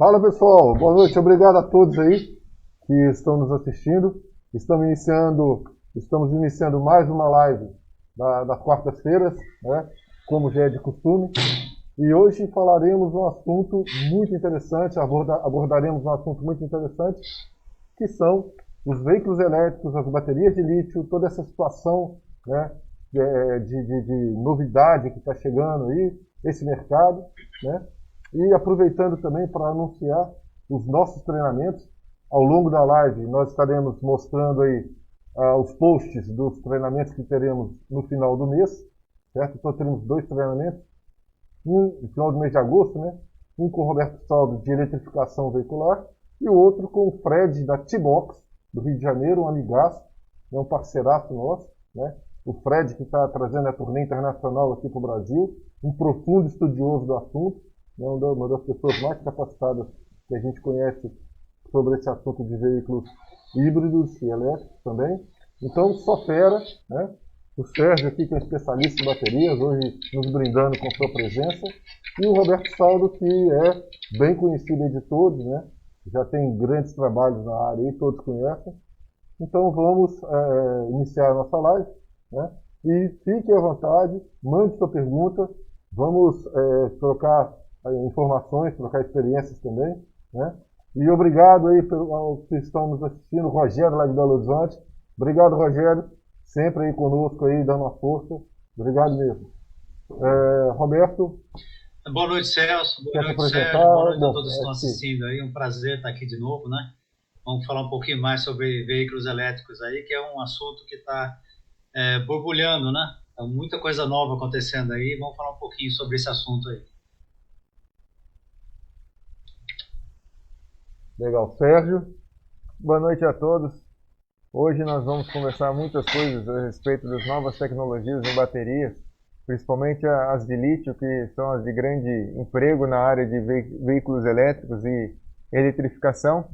Fala pessoal, boa noite, obrigado a todos aí que estão nos assistindo. Estamos iniciando mais uma live das quartas-feiras, né, como já é de costume. E hoje falaremos um assunto muito interessante, abordaremos um assunto muito interessante, que são os veículos elétricos, as baterias de lítio, toda essa situação, né, de novidade que está chegando aí, esse mercado, né? E aproveitando também para anunciar os nossos treinamentos. Ao longo da live nós estaremos mostrando aí os posts dos treinamentos que teremos no final do mês, certo? Então teremos 2 treinamentos, um no final do mês de agosto, né? Um com o Roberto Saldo de eletrificação veicular e o outro com o Fred da T-Box do Rio de Janeiro, um amigaço, um parceiraço nosso, né? O Fred que está trazendo a turnê internacional aqui para o Brasil, um profundo estudioso do assunto, uma das pessoas mais capacitadas que a gente conhece sobre esse assunto de veículos híbridos e elétricos também. Então, só fera, né? O Sérgio aqui, que é especialista em baterias, hoje nos brindando com sua presença. E o Roberto Saldo, que é bem conhecido de todos, né? Já tem grandes trabalhos na área e todos conhecem. Então, vamos iniciar a nossa live, né? E fique à vontade, mande sua pergunta, vamos trocar informações, trocar experiências também, né? E obrigado aí aos que estão nos assistindo, Rogério lá de Belo Horizonte. Obrigado, Rogério, sempre aí conosco aí, dando uma força. Obrigado mesmo. Roberto. Boa noite, Celso. Boa noite, Sérgio. Boa noite a todos que estão assistindo aí. Um prazer estar aqui de novo, né? Vamos falar um pouquinho mais sobre veículos elétricos aí, que é um assunto que está borbulhando, né? Tem muita coisa nova acontecendo aí. Vamos falar um pouquinho sobre esse assunto aí. Legal, Sérgio. Boa noite a todos. Hoje nós vamos conversar muitas coisas a respeito das novas tecnologias em baterias, principalmente as de lítio, que são as de grande emprego na área de veículos elétricos e eletrificação.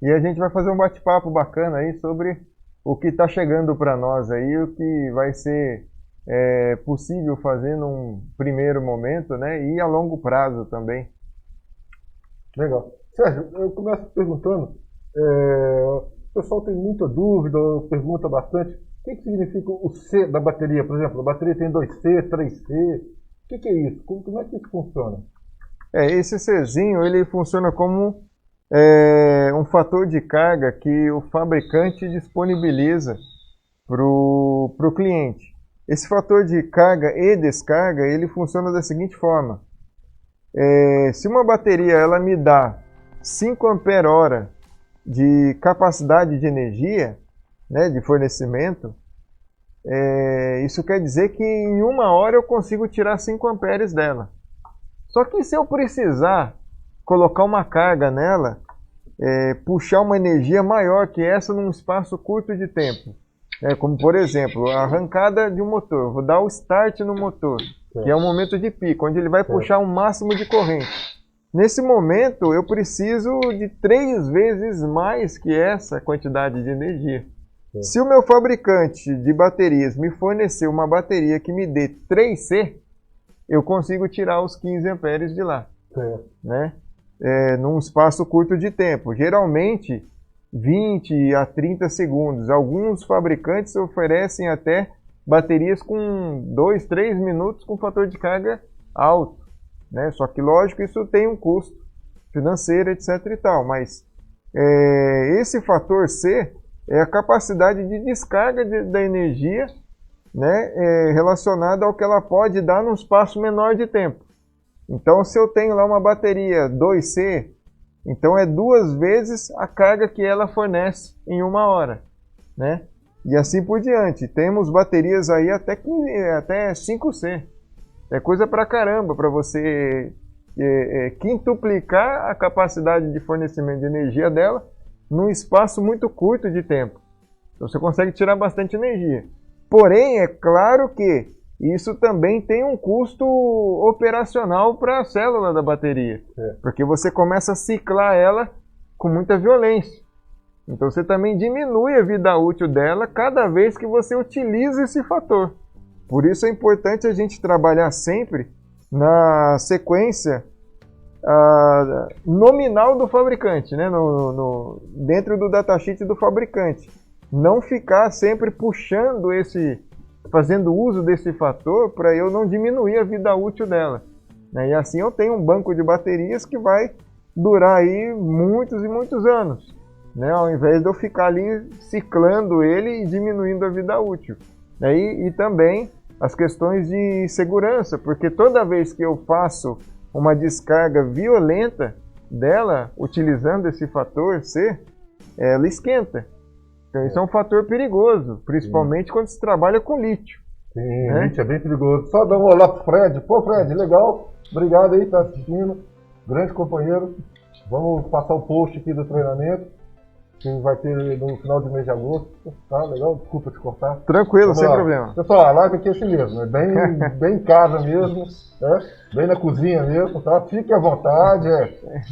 E a gente vai fazer um bate-papo bacana aí sobre o que está chegando para nós aí, o que vai ser possível fazer num primeiro momento, né, e a longo prazo também. Legal. Sérgio, eu começo perguntando, o pessoal tem muita dúvida, pergunta bastante, o que significa o C da bateria? Por exemplo, a bateria tem 2C, 3C, o que é isso? Como é que isso funciona? Esse Czinho, ele funciona como um fator de carga que o fabricante disponibiliza para o cliente. Esse fator de carga e descarga, ele funciona da seguinte forma. Se uma bateria ela me dá 5 ampere-hora de capacidade de energia, né, de fornecimento, isso quer dizer que em 1 hora eu consigo tirar 5 amperes dela. Só que se eu precisar colocar uma carga nela, puxar uma energia maior que essa num espaço curto de tempo, como por exemplo, a arrancada de um motor, vou dar o start no motor, que é um momento de pico, onde ele vai puxar um máximo de corrente. Nesse momento, eu preciso de 3 vezes mais que essa quantidade de energia. Se o meu fabricante de baterias me fornecer uma bateria que me dê 3C, eu consigo tirar os 15 amperes de lá, né? Num espaço curto de tempo, geralmente 20 a 30 segundos. Alguns fabricantes oferecem até baterias com 2, 3 minutos com fator de carga alto, né? Só que, lógico, isso tem um custo financeiro, etc. e tal, mas esse fator C é a capacidade de descarga da energia, né, relacionada ao que ela pode dar num espaço menor de tempo. Então, se eu tenho lá uma bateria 2C, então é 2 vezes a carga que ela fornece em 1 hora, né? E assim por diante. Temos baterias aí até 5C. É coisa pra caramba para você quintuplicar a capacidade de fornecimento de energia dela num espaço muito curto de tempo. Então você consegue tirar bastante energia. Porém, é claro que isso também tem um custo operacional para a célula da bateria. Porque você começa a ciclar ela com muita violência. Então você também diminui a vida útil dela cada vez que você utiliza esse fator. Por isso é importante a gente trabalhar sempre na sequência nominal do fabricante, né? Dentro do datasheet do fabricante. Não ficar sempre fazendo uso desse fator para eu não diminuir a vida útil dela. Né? E assim eu tenho um banco de baterias que vai durar aí muitos e muitos anos, né? Ao invés de eu ficar ali ciclando ele e diminuindo a vida útil. Né? E também as questões de segurança, porque toda vez que eu faço uma descarga violenta dela, utilizando esse fator C, ela esquenta. Então isso é um fator perigoso, principalmente quando se trabalha com lítio. Sim, né? Lítio é bem perigoso. Só dar um olá pro Fred. Pô, Fred, legal. Obrigado aí, tá assistindo. Grande companheiro. Vamos passar o post aqui do treinamento, que vai ter no final de mês de agosto. Tá legal? Desculpa te cortar. Tranquilo, sem problema. Pessoal, a live aqui é assim mesmo, né? Bem em casa mesmo, né? Bem na cozinha mesmo, tá? Fique à vontade,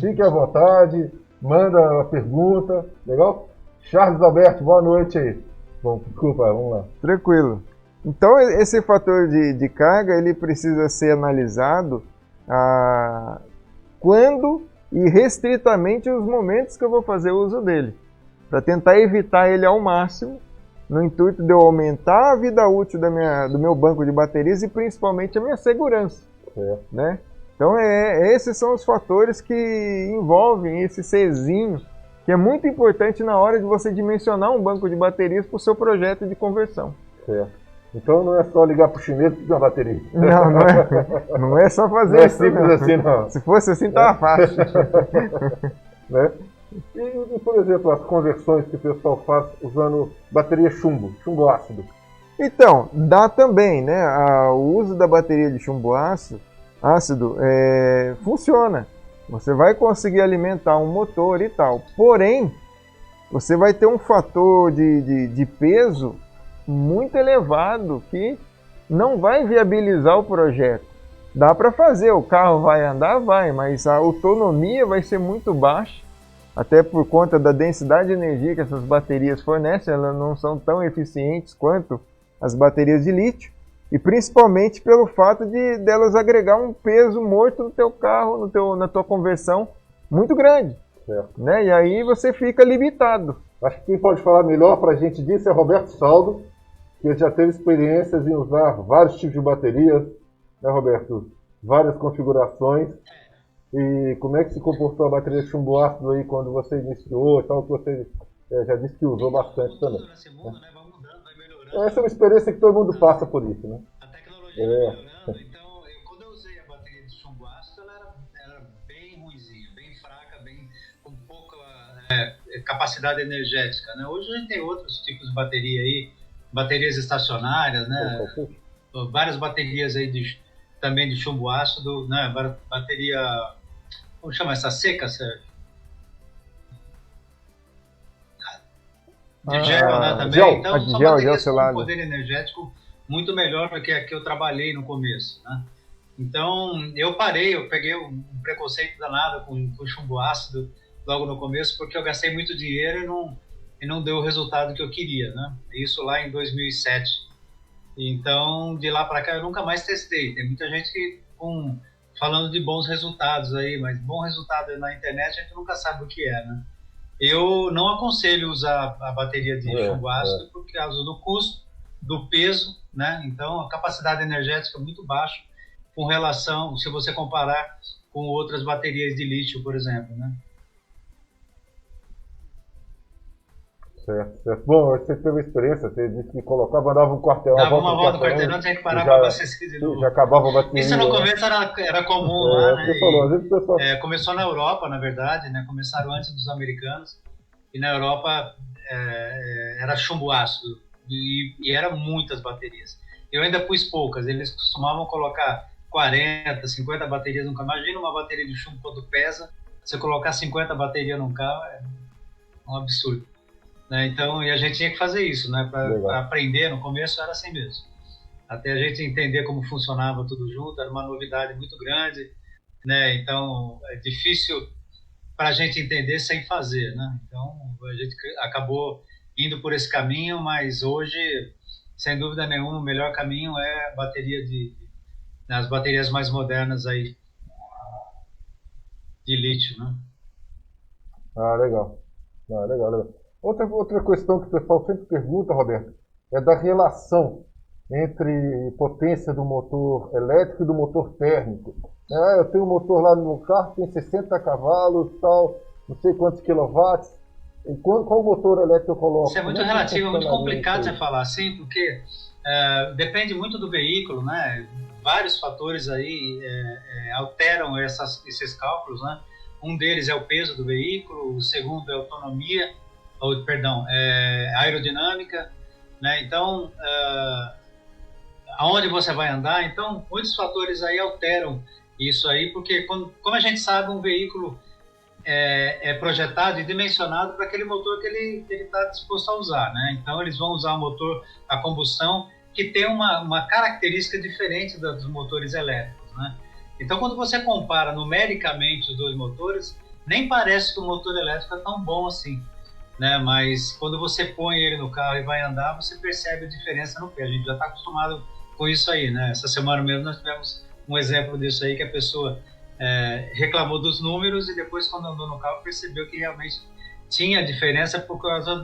Fique à vontade, manda a pergunta, legal? Charles Alberto, boa noite aí. Bom, desculpa, vamos lá. Tranquilo. Então, esse fator de carga, ele precisa ser analisado quando e restritamente os momentos que eu vou fazer uso dele, para tentar evitar ele ao máximo, no intuito de eu aumentar a vida útil do meu banco de baterias e principalmente a minha segurança. Né? Então, esses são os fatores que envolvem esse Czinho, que é muito importante na hora de você dimensionar um banco de baterias para o seu projeto de conversão. Certo. Então não é só ligar para o chinês e pedir uma bateria. Não é só fazer assim. Não é simples assim, não. Se fosse assim, tava fácil. Né? E, por exemplo, as conversões que o pessoal faz usando bateria chumbo ácido. Então, dá também, né? O uso da bateria de chumbo ácido funciona. Você vai conseguir alimentar um motor e tal. Porém, você vai ter um fator de peso muito elevado que não vai viabilizar o projeto. Dá para fazer, o carro vai andar, mas a autonomia vai ser muito baixa, até por conta da densidade de energia que essas baterias fornecem. Elas não são tão eficientes quanto as baterias de lítio, e principalmente pelo fato delas agregar um peso morto no teu carro, na tua conversão, muito grande. Certo. Né? E aí você fica limitado. Acho que quem pode falar melhor para a gente disso é Roberto Saldo, que já teve experiências em usar vários tipos de baterias, né, Roberto? Várias configurações. E como é que se comportou a bateria de chumbo ácido aí quando você iniciou e tal, que você já disse que usou bastante também. Essa é uma experiência que todo mundo passa por isso, né? A tecnologia melhorando, então quando eu usei a bateria de chumbo ácido, ela era bem ruinzinha, bem fraca, com pouca capacidade energética, né? Hoje a gente tem outros tipos de bateria aí, baterias estacionárias, né? Várias baterias aí também de chumbo ácido, né? Bateria, como chama essa seca, Sérgio? De gel, né, também. Gel, então, são baterias com um poder energético muito melhor do que a que eu trabalhei no começo, né? Então, eu peguei um preconceito danado com chumbo ácido logo no começo, porque eu gastei muito dinheiro e não deu o resultado que eu queria, né? Isso lá em 2007. Então, de lá para cá, eu nunca mais testei. Tem muita gente falando de bons resultados aí, mas bom resultado na internet a gente nunca sabe o que é, né? Eu não aconselho usar a bateria de chumbo ácido por causa do custo, do peso, né? Então, a capacidade energética é muito baixa com relação, se você comparar com outras baterias de lítio, por exemplo, né? Certo. Bom, você teve uma experiência, você disse que mandava um quarteirão. Dava uma volta no quarteirão, tinha que parar para abastecer de novo. Já acabava a bateria. Isso no começo era comum lá, né? Falou, às vezes o pessoal... começou na Europa, na verdade, né? Começaram antes dos americanos. E na Europa era chumbo ácido. E eram muitas baterias. Eu ainda pus poucas. Eles costumavam colocar 40, 50 baterias num carro. Imagina uma bateria de chumbo quanto pesa. Você colocar 50 baterias num carro é um absurdo. Né? Então, e a gente tinha que fazer isso, né? Para aprender, no começo era assim mesmo. Até a gente entender como funcionava tudo junto, era uma novidade muito grande, né? Então, é difícil para a gente entender sem fazer, né? Então, a gente acabou indo por esse caminho, mas hoje, sem dúvida nenhuma, o melhor caminho é a bateria as baterias mais modernas aí. de lítio, né? Legal. Legal. Outra questão que o pessoal sempre pergunta, Roberto, é da relação entre potência do motor elétrico e do motor térmico. Eu tenho um motor lá no meu carro, tem 60 cavalos, tal, não sei quantos quilowatts. E qual motor elétrico eu coloco? Isso é muito relativo, é muito complicado você falar assim, porque depende muito do veículo, né? Vários fatores aí alteram esses cálculos, né? Um deles é o peso do veículo, o segundo é a autonomia, aerodinâmica, né? Então, aonde você vai andar, então muitos fatores aí alteram isso aí, porque como a gente sabe, um veículo é projetado e dimensionado para aquele motor que ele está disposto a usar, né? Então eles vão usar um motor a combustão que tem uma característica diferente dos motores elétricos, né? Então quando você compara numericamente os dois motores, nem parece que o motor elétrico é tão bom assim, né? Mas quando você põe ele no carro e vai andar, você percebe a diferença no pé. A gente já está acostumado com isso aí, né? Essa semana mesmo nós tivemos um exemplo disso aí, que a pessoa reclamou dos números e depois, quando andou no carro, percebeu que realmente tinha diferença por causa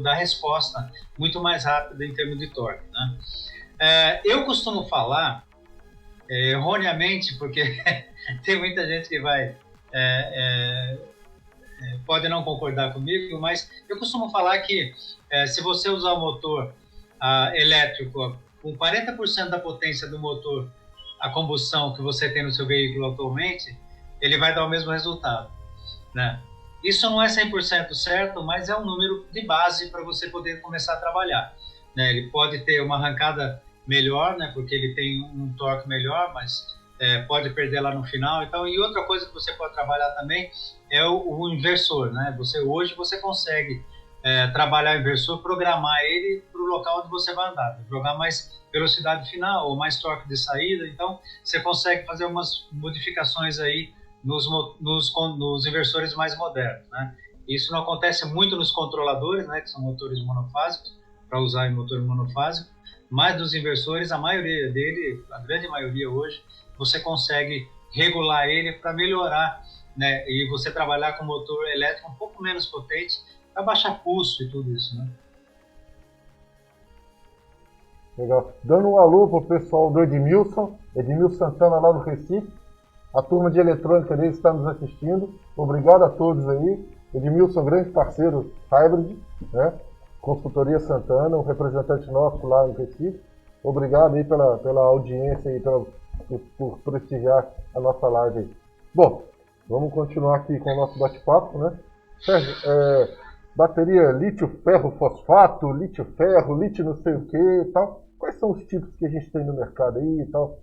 da resposta muito mais rápida em termos de torque, né? Eu costumo falar, erroneamente, porque tem muita gente que pode não concordar comigo, mas eu costumo falar que se você usar o motor elétrico com 40% da potência do motor a combustão que você tem no seu veículo atualmente, ele vai dar o mesmo resultado, né? Isso não é 100% certo, mas é um número de base para você poder começar a trabalhar, né? Ele pode ter uma arrancada melhor, né? Porque ele tem um torque melhor, mas pode perder lá no final. Então, e outra coisa que você pode trabalhar também é o inversor, né? Hoje você consegue trabalhar o inversor, programar ele para o local onde você vai andar, jogar mais velocidade final ou mais torque de saída. Então você consegue fazer umas modificações aí nos inversores mais modernos, né? Isso não acontece muito nos controladores, né, que são motores monofásicos, para usar em motor monofásico, mas dos inversores, a maioria dele, a grande maioria hoje, você consegue regular ele para melhorar, né, e você trabalhar com motor elétrico um pouco menos potente para baixar custo e tudo isso, né? Legal. Dando um alô para o pessoal do Edmilson Santana lá no Recife. A turma de eletrônica dele está nos assistindo. Obrigado a todos aí. Edmilson, grande parceiro Hybrid, né? Consultoria Santana, um representante nosso lá no Recife. Obrigado aí pela audiência e por prestigiar a nossa live aí. Bom, vamos continuar aqui com o nosso bate-papo, né? Sérgio, bateria lítio-ferro-fosfato, lítio-ferro, lítio não sei o que e tal. Quais são os tipos que a gente tem no mercado aí e tal?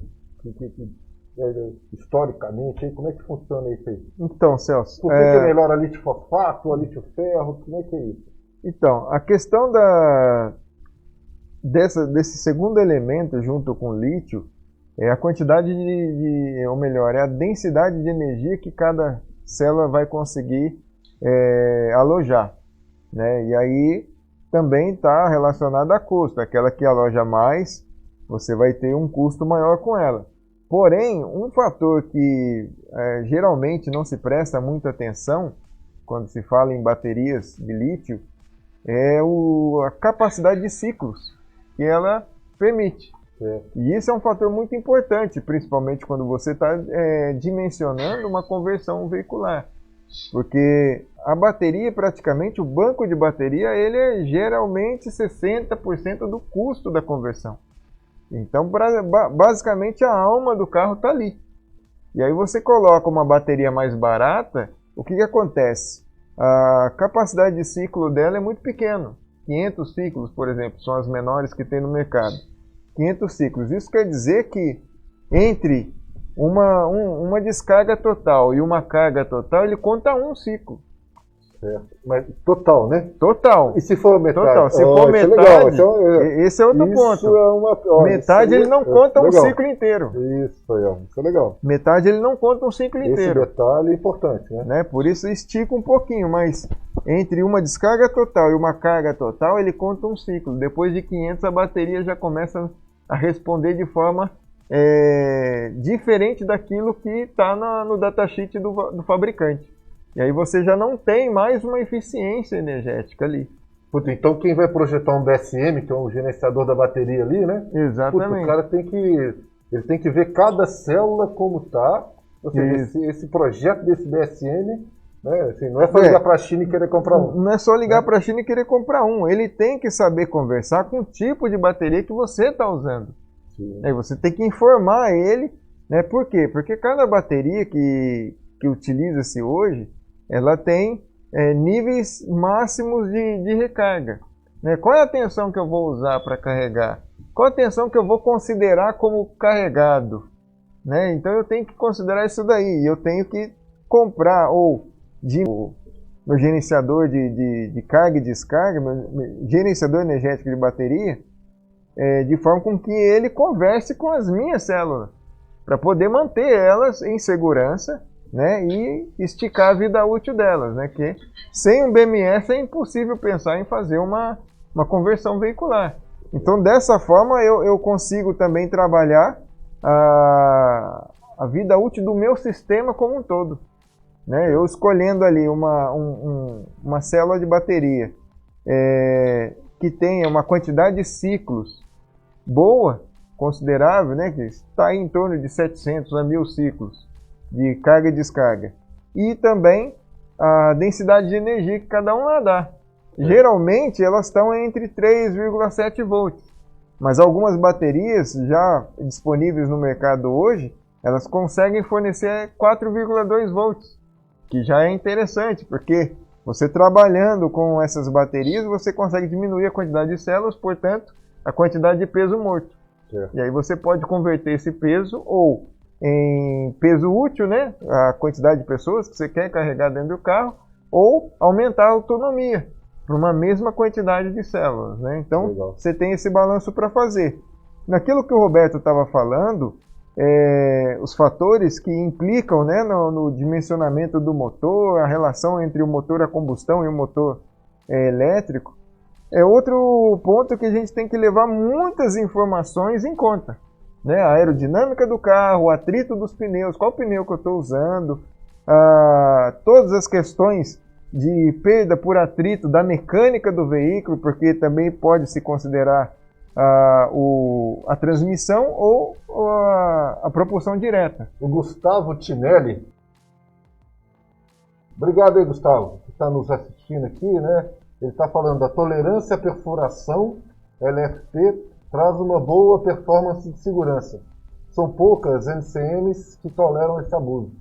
Historicamente, aí, como é que funciona isso aí? Então, Celso... Por que é melhor a lítio-fosfato, a lítio-ferro? Como é que é isso? Então, a questão desse segundo elemento junto com o lítio é a quantidade ou melhor, é a densidade de energia que cada célula vai conseguir alojar, né? E aí também está relacionada a custo. Aquela que aloja mais, você vai ter um custo maior com ela. Porém, um fator que geralmente não se presta muita atenção quando se fala em baterias de lítio é a capacidade de ciclos que ela permite. E isso é um fator muito importante, principalmente quando você está dimensionando uma conversão veicular. Porque a bateria, praticamente, o banco de bateria, ele é geralmente 60% do custo da conversão. Então, basicamente, a alma do carro está ali. E aí você coloca uma bateria mais barata, o que acontece? A capacidade de ciclo dela é muito pequena. 500 ciclos, por exemplo, são as menores que tem no mercado. 500 ciclos. Isso quer dizer que entre uma descarga total e uma carga total, ele conta um ciclo. Certo. Mas total, né? Total. E se for metade? Total. Se for metade, esse é outro ponto. Metade ele não conta um ciclo inteiro. Isso é legal. Metade ele não conta um ciclo inteiro. Esse detalhe é importante, né? Por isso estica um pouquinho, mas entre uma descarga total e uma carga total, ele conta um ciclo. Depois de 500, a bateria já começa a responder de forma diferente daquilo que está no datasheet do fabricante. E aí você já não tem mais uma eficiência energética ali. Puta, então quem vai projetar um BSM, que é um gerenciador da bateria ali, né? Exatamente. Puta, o cara tem que ver cada célula como está. Ou seja, esse projeto desse BSM, né? Assim, não é só ligar para a China e querer comprar um. Não é só ligar para a China e querer comprar um. Ele tem que saber conversar com o tipo de bateria que você está usando. Aí você tem que informar ele, né? Por quê? Porque cada bateria que utiliza-se hoje, ela tem níveis máximos de recarga. Né? Qual é a tensão que eu vou usar para carregar? Qual a tensão que eu vou considerar como carregado? Né? Então eu tenho que considerar isso daí. Eu tenho que comprar meu gerenciador de carga e descarga, meu gerenciador energético de bateria, de forma com que ele converse com as minhas células, para poder manter elas em segurança, né, e esticar a vida útil delas, né, que sem um BMS é impossível pensar em fazer uma conversão veicular. Então dessa forma eu consigo também trabalhar a vida útil do meu sistema como um todo, né, eu escolhendo ali uma célula de bateria que tenha uma quantidade de ciclos boa, considerável, né, que está em torno de 700 a 1000 ciclos de carga e descarga. E também a densidade de energia que cada uma dá. Geralmente elas estão entre 3,7 volts, mas algumas baterias já disponíveis no mercado hoje, elas conseguem fornecer 4,2 volts, que já é interessante, porque você trabalhando com essas baterias, você consegue diminuir a quantidade de células, portanto, a quantidade de peso morto. E aí você pode converter esse peso ou em peso útil, né, a quantidade de pessoas que você quer carregar dentro do carro, ou aumentar a autonomia para uma mesma quantidade de células, né? Então você tem esse balanço para fazer. Naquilo que o Roberto estava falando, os fatores que implicam, né, no dimensionamento do motor, a relação entre o motor a combustão e o motor elétrico, é outro ponto que a gente tem que levar muitas informações em conta, né? A aerodinâmica do carro, o atrito dos pneus, qual pneu que eu estou usando, todas as questões de perda por atrito da mecânica do veículo, porque também pode se considerar a transmissão ou a propulsão direta. O Gustavo Tinelli, obrigado aí, Gustavo, que está nos assistindo aqui, né? Ele está falando da tolerância à perfuração, LFP, traz uma boa performance de segurança. São poucas NCMs que toleram esse abuso.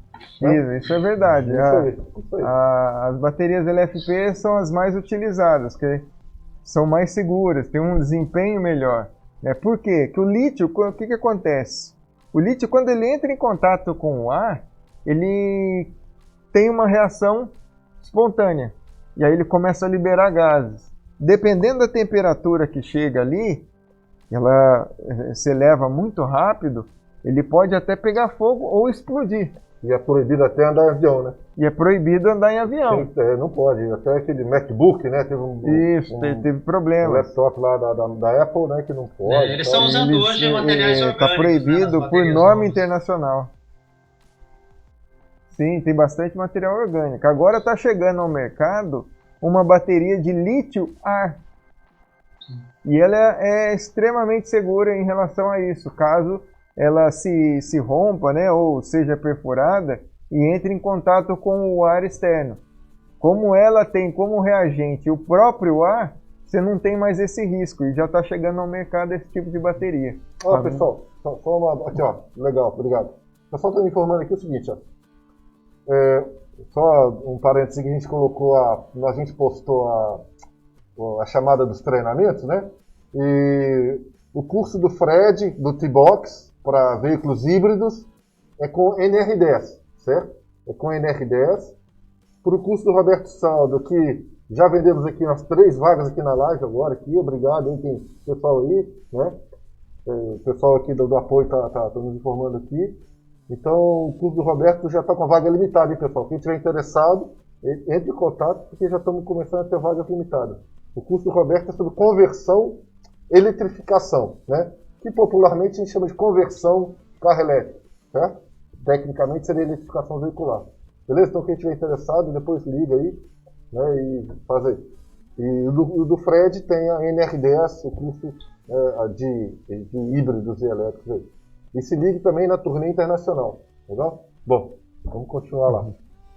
Né? Isso é verdade. Isso aí. As baterias LFP são as mais utilizadas, que são mais seguras, têm um desempenho melhor. Por quê? Que o lítio, o que acontece? O lítio, quando ele entra em contato com o ar, ele tem uma reação espontânea. E aí ele começa a liberar gases. Dependendo da temperatura que chega ali, ela se eleva muito rápido, ele pode até pegar fogo ou explodir. E é proibido até andar em avião, né? E é proibido andar em avião. Não pode. Até aquele MacBook, né? Teve problemas. Um laptop lá da Apple, né? Que não pode. Eles estão usando hoje materiais orgânicos. Está proibido por norma internacional. Sim, tem bastante material orgânico. Agora está chegando ao mercado uma bateria de lítio-ar. E ela é extremamente segura em relação a isso. Caso ela se rompa, né, ou seja perfurada e entre em contato com o ar externo. Como ela tem como reagente o próprio ar, você não tem mais esse risco. E já está chegando ao mercado esse tipo de bateria. Ó, pessoal, aqui, ó, legal, obrigado. O pessoal está me informando aqui o seguinte, ó. Só um parênteses que a gente colocou, a gente postou a chamada dos treinamentos, né? E o curso do Fred, do T-Box, para veículos híbridos, é com NR10, certo? É com NR10. Para o curso do Roberto Saldo, que já vendemos aqui umas 3 vagas aqui na live agora, aqui, obrigado, hein, tem pessoal aí, né? O pessoal aqui do apoio tá nos informando aqui. Então, o curso do Roberto já está com a vaga limitada, hein, pessoal? Quem estiver interessado, entre em contato, porque já estamos começando a ter vagas limitadas. O curso do Roberto é sobre conversão, eletrificação, né? que popularmente a gente chama de conversão carro elétrico, certo? Tecnicamente seria eletrificação veicular. Beleza? Então quem estiver interessado, depois liga aí, né, e faz aí. E o do Fred tem a NR10, o curso de híbridos e elétricos aí. E se ligue também na turnê internacional, legal? Bom, vamos continuar lá.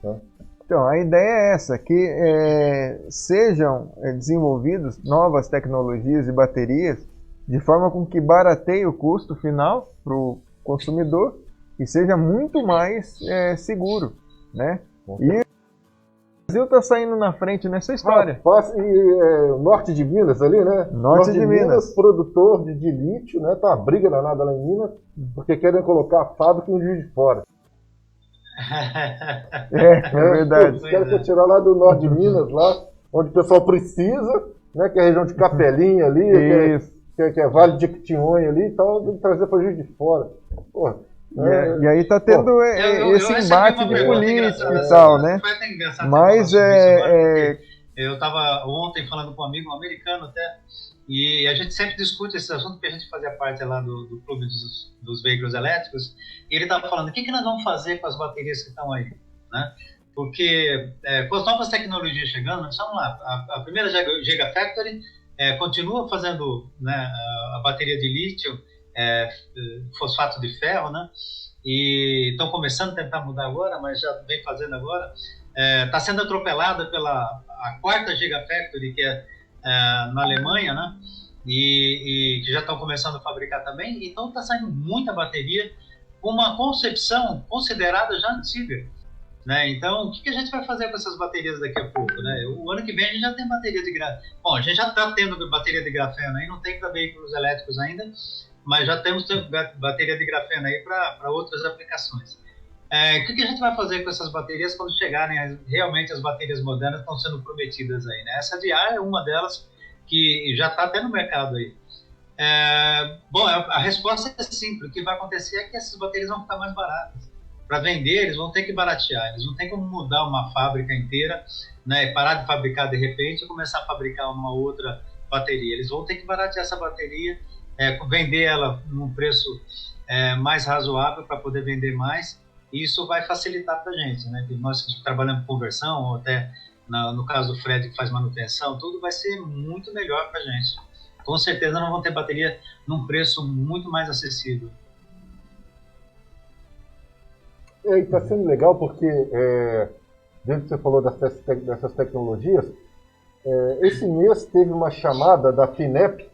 Né? Então, a ideia é essa, que sejam desenvolvidas novas tecnologias e baterias de forma com que barateie o custo final para o consumidor e seja muito mais seguro, né? E o Brasil está saindo na frente nessa história. Norte de Minas ali, né? Norte de Minas. Produtor de lítio, né? Tá uma briga danada lá em Minas, porque querem colocar a fábrica em Juiz de Fora. É verdade. Os caras querem tirar lá do Norte de Minas, lá onde o pessoal precisa, né? Que é a região de Capelinha ali, que é Vale de Jequitinhonha ali e tal, e trazer para Juiz de Fora. Porra. E aí tá tendo esse embate de política e tal, né? Mas eu estava ontem falando com um amigo, um americano até, e a gente sempre discute esse assunto, porque a gente fazia parte lá do clube dos veículos elétricos, e ele estava falando, o que nós vamos fazer com as baterias que estão aí, né? Porque com as novas tecnologias chegando, vamos lá, a primeira Gigafactory continua fazendo, né, a bateria de lítio, fosfato de ferro, né? E estão começando a tentar mudar agora, mas já vem fazendo agora. Está sendo atropelada pela a quarta Gigafactory, que é na Alemanha, né? E que já estão começando a fabricar também. Então está saindo muita bateria com uma concepção considerada já antiga, né? Então, o que a gente vai fazer com essas baterias daqui a pouco, né? O ano que vem a gente já tem bateria de grafeno. Bom, a gente já está tendo bateria de grafeno aí, não tem para veículos elétricos ainda, mas já temos bateria de grafeno aí para outras aplicações. O que a gente vai fazer com essas baterias quando chegarem realmente as baterias modernas que estão sendo prometidas aí, né? Essa de ar é uma delas que já está até no mercado aí. Bom, a resposta é simples. O que vai acontecer é que essas baterias vão ficar mais baratas. Para vender, eles vão ter que baratear. Eles não tem como mudar uma fábrica inteira, né, parar de fabricar de repente e começar a fabricar uma outra bateria. Eles vão ter que baratear essa bateria, vender ela num preço mais razoável para poder vender mais. E isso vai facilitar para a gente, né? Nós que trabalhamos com conversão, ou até no caso do Fred que faz manutenção, tudo vai ser muito melhor para a gente. Com certeza não vão ter bateria num preço muito mais acessível. E está sendo legal porque, dentro que você falou dessas tecnologias, esse mês teve uma chamada da FINEP,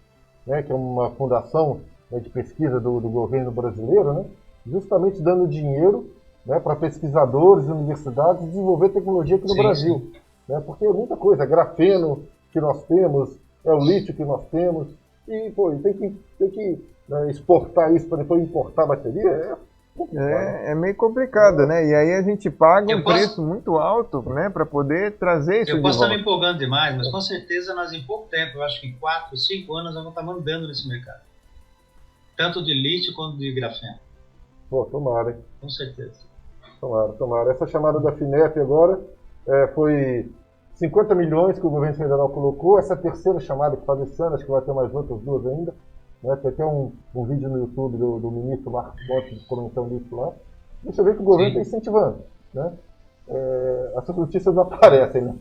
né, que é uma fundação, né, de pesquisa do governo brasileiro, né, justamente dando dinheiro, né, para pesquisadores e universidades desenvolver tecnologia aqui no Brasil. Né, porque é muita coisa, é grafeno que nós temos, é o lítio que nós temos, e tem que né, exportar isso para depois importar bateria, é meio complicado, né? E aí a gente paga preço muito alto, né, para poder trazer isso de volta. Eu posso estar me empolgando demais, mas com certeza nós em pouco tempo, eu acho que em 4, 5 anos, nós vamos estar mandando nesse mercado. Tanto de lítio quanto de grafeno. Pô, tomara, hein? Com certeza. Tomara. Essa chamada da FINEP agora foi 50 milhões que o governo federal colocou. Essa terceira chamada que faz esse ano, acho que vai ter mais outras duas ainda. Né? Tem até um vídeo no YouTube do ministro Marcos Pontes comentando isso lá. E você vê que o governo está incentivando. Né? Essas notícias não aparecem, né?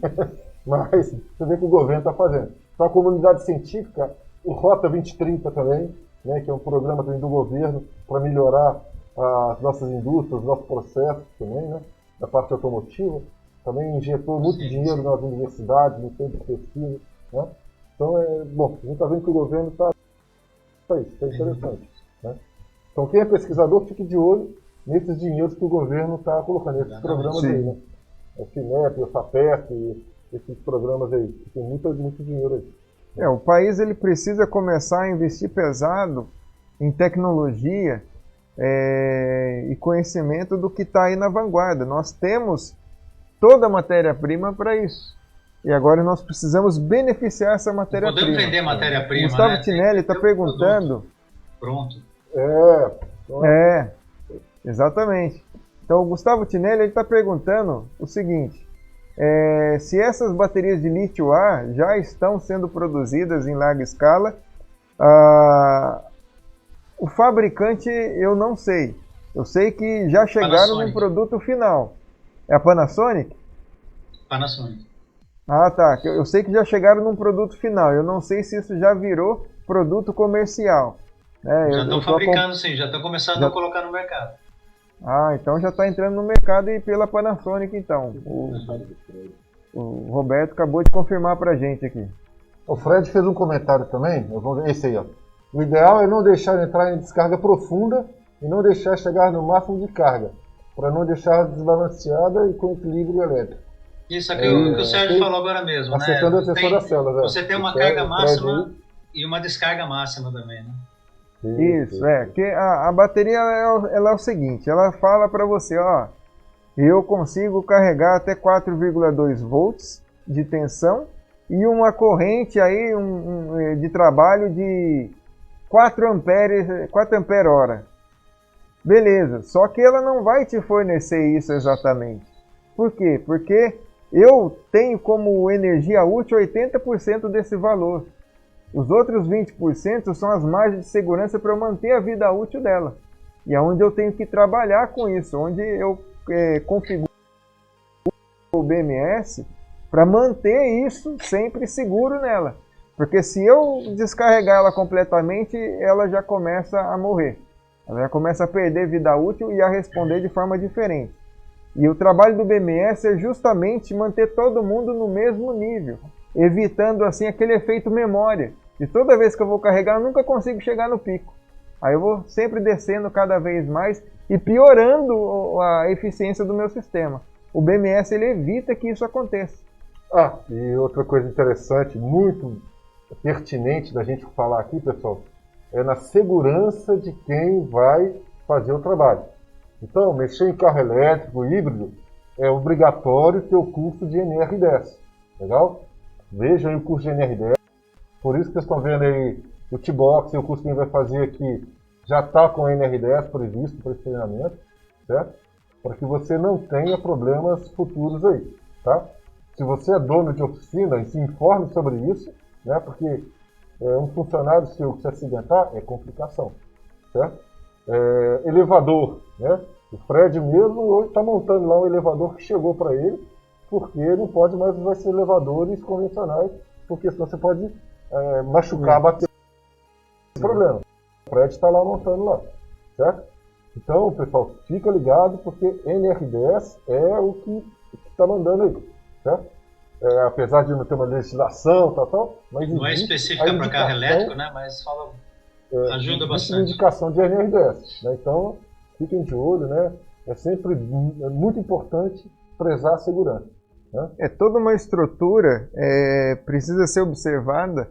Mas você vê que o governo está fazendo. Para a comunidade científica, o Rota 2030 também, né? Que é um programa também do governo para melhorar as nossas indústrias, os nossos processos também, né? Da parte automotiva. Também injetou muito dinheiro nas universidades, no centro de pesquisa. Né? Então, bom, a gente está vendo que o governo está interessante. Né? Então, quem é pesquisador, fique de olho nesses dinheiros que o governo está colocando, nesses programas aí, né? O FINEP, o FAPESP, esses programas aí. Tem muito dinheiro aí. O país ele precisa começar a investir pesado em tecnologia e conhecimento do que está aí na vanguarda. Nós temos toda a matéria-prima para isso. E agora nós precisamos beneficiar essa matéria-prima. Podemos vender matéria-prima, Gustavo né? Tinelli está perguntando... Pronto. Exatamente. Então o Gustavo Tinelli está perguntando o seguinte, se essas baterias de lítio-A já estão sendo produzidas em larga escala, fabricante eu não sei. Eu sei que já chegaram no produto final. É a Panasonic? Panasonic. Ah, tá. Eu sei que já chegaram num produto final. Eu não sei se isso já virou produto comercial. Já estão fabricando, sim. Já estão começando a colocar no mercado. Ah, então já está entrando no mercado e pela Panasonic, então. O Roberto acabou de confirmar para a gente aqui. O Fred fez um comentário também. Esse aí, ó. O ideal é não deixar entrar em descarga profunda e não deixar chegar no máximo de carga, para não deixar desbalanceada e com equilíbrio elétrico. Isso aqui que o Sérgio falou agora mesmo, acertando né? a tensão das células. Você tem uma carga máxima e uma descarga máxima também, né? Isso, que a bateria ela é o seguinte, ela fala para você, ó, eu consigo carregar até 4,2 volts de tensão e uma corrente aí de trabalho de 4 ampere hora. Beleza, só que ela não vai te fornecer isso exatamente. Por quê? Porque eu tenho como energia útil 80% desse valor. Os outros 20% são as margens de segurança para eu manter a vida útil dela. E é onde eu tenho que trabalhar com isso, onde eu configuro o BMS para manter isso sempre seguro nela. Porque se eu descarregar ela completamente, ela já começa a morrer. Ela já começa a perder vida útil e a responder de forma diferente. E o trabalho do BMS é justamente manter todo mundo no mesmo nível, evitando assim aquele efeito memória. E toda vez que eu vou carregar, eu nunca consigo chegar no pico. Aí eu vou sempre descendo cada vez mais e piorando a eficiência do meu sistema. O BMS ele evita que isso aconteça. E outra coisa interessante, muito pertinente da gente falar aqui, pessoal, é na segurança de quem vai fazer o trabalho. Então, mexer em carro elétrico, híbrido, é obrigatório ter o curso de NR10. Legal? Veja aí o curso de NR10. Por isso que vocês estão vendo aí o T-Box e o curso que a gente vai fazer aqui já está com o NR10 previsto para esse treinamento, certo? Para que você não tenha problemas futuros aí, tá? Se você é dono de oficina, se informe sobre isso, né? Porque um funcionário seu que se acidentar é complicação, certo? Elevador, né? O Fred mesmo hoje está montando lá um elevador que chegou para ele, porque não pode mais usar esses elevadores convencionais, porque senão você pode machucar, bater. Problema. O Fred está lá montando lá, certo? Então, pessoal, fica ligado, porque NR10 é o que está mandando aí, certo? Apesar de não ter uma legislação, tal, mas não é específica para carro elétrico, né? Mas fala, ajuda bastante. Indicação de NR10, né? Então, fiquem de olho, né? É sempre muito importante prezar a segurança. Né? Toda uma estrutura precisa ser observada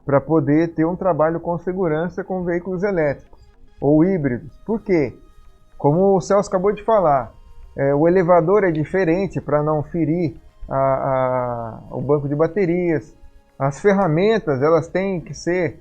para poder ter um trabalho com segurança com veículos elétricos ou híbridos. Por quê? Como o Celso acabou de falar, o elevador é diferente para não ferir o banco de baterias. As ferramentas elas têm que ser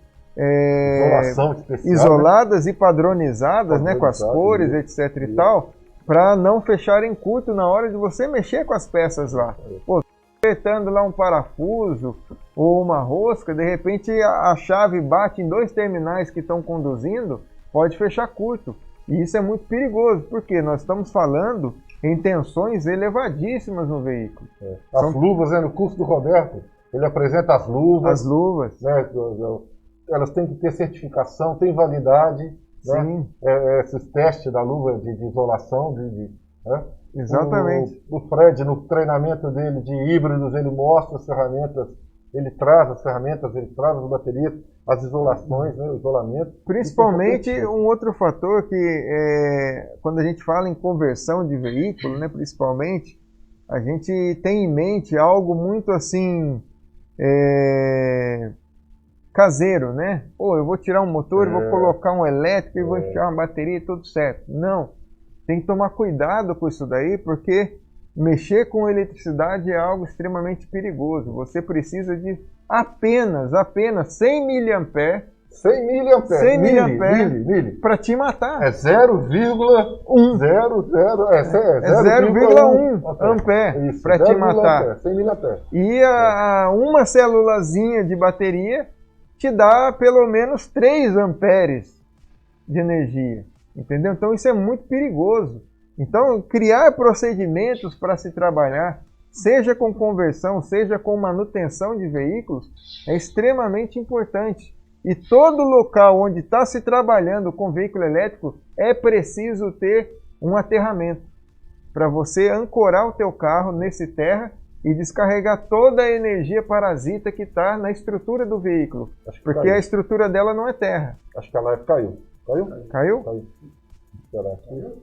isoladas, né? E padronizadas, né, com as cores, etc. e tal, para não fecharem curto na hora de você mexer com as peças lá. Pô, apertando lá um parafuso ou uma rosca, de repente a chave bate em 2 terminais que estão conduzindo, pode fechar curto. E isso é muito perigoso, porque nós estamos falando em tensões elevadíssimas no veículo. As luvas, no curso do Roberto, ele apresenta as luvas. As luvas. Né, elas têm que ter certificação, tem validade. Sim. Né, esses testes da luva de isolação. Né? Exatamente. O Fred, no treinamento dele de híbridos, ele mostra as ferramentas, ele traz as ferramentas, ele traz as baterias, as isolações, né, o isolamento. Principalmente um outro fator que, quando a gente fala em conversão de veículo, né, principalmente, a gente tem em mente algo muito assim, caseiro, né? Eu vou tirar um motor, vou colocar um elétrico e vou enfiar uma bateria e tudo certo. Não, tem que tomar cuidado com isso daí, porque mexer com eletricidade é algo extremamente perigoso. Você precisa de apenas 100 mA. 100 mA para te matar. É 0,1 ampere para te matar. 100 mA. E uma célulazinha de bateria te dá pelo menos 3 amperes. de energia, entendeu? Então isso é muito perigoso. Então criar procedimentos para se trabalhar, seja com conversão, seja com manutenção de veículos, é extremamente importante. E todo local onde está se trabalhando com veículo elétrico é preciso ter um aterramento para você ancorar o teu carro nesse terra e descarregar toda a energia parasita que está na estrutura do veículo. Porque caiu. A estrutura dela não é terra. Acho que a live caiu. Caiu? Caiu? Caiu. Esperar aqui.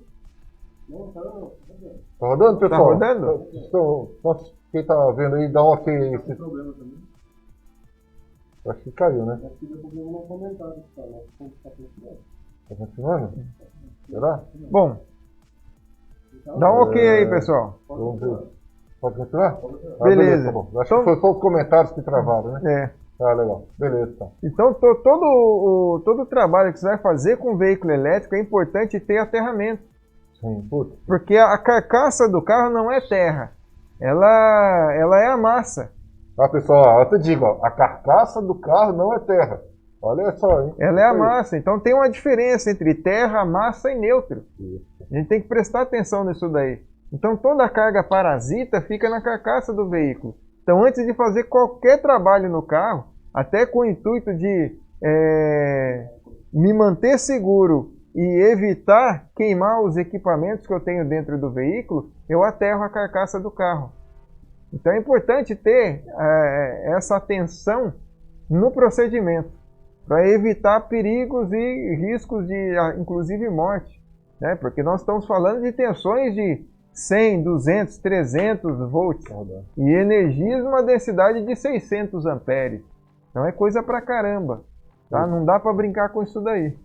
Tá rodando, pessoal? Tá rodando? Então, quem está vendo aí, dá um ok aí. Tem problema também. Acho que caiu, né? Acho que deu problema no comentário. Tá continuando? Será? Bom, dá um ok aí, pessoal. Vamos ver. Pode continuar? Beleza. Tá bom. Acho que foi só os comentários que travaram, né? É. Ah, legal. Beleza, então. Então, todo o trabalho que você vai fazer com veículo elétrico é importante ter aterramento. Sim, puta. Porque a carcaça do carro não é terra. Ela é a massa. Ah, pessoal, eu te digo, ó, a carcaça do carro não é terra. Olha só, hein? Ela é a massa. Então tem uma diferença entre terra, massa e neutro. Isso. A gente tem que prestar atenção nisso daí. Então toda a carga parasita fica na carcaça do veículo. Então antes de fazer qualquer trabalho no carro, até com o intuito de me manter seguro e evitar queimar os equipamentos que eu tenho dentro do veículo, eu aterro a carcaça do carro. Então é importante ter essa atenção no procedimento, para evitar perigos e riscos de, inclusive, morte. Né? Porque nós estamos falando de tensões de 100, 200, 300 volts e energias numa densidade de 600 amperes. Então é coisa pra caramba. Tá? Não dá para brincar com isso daí.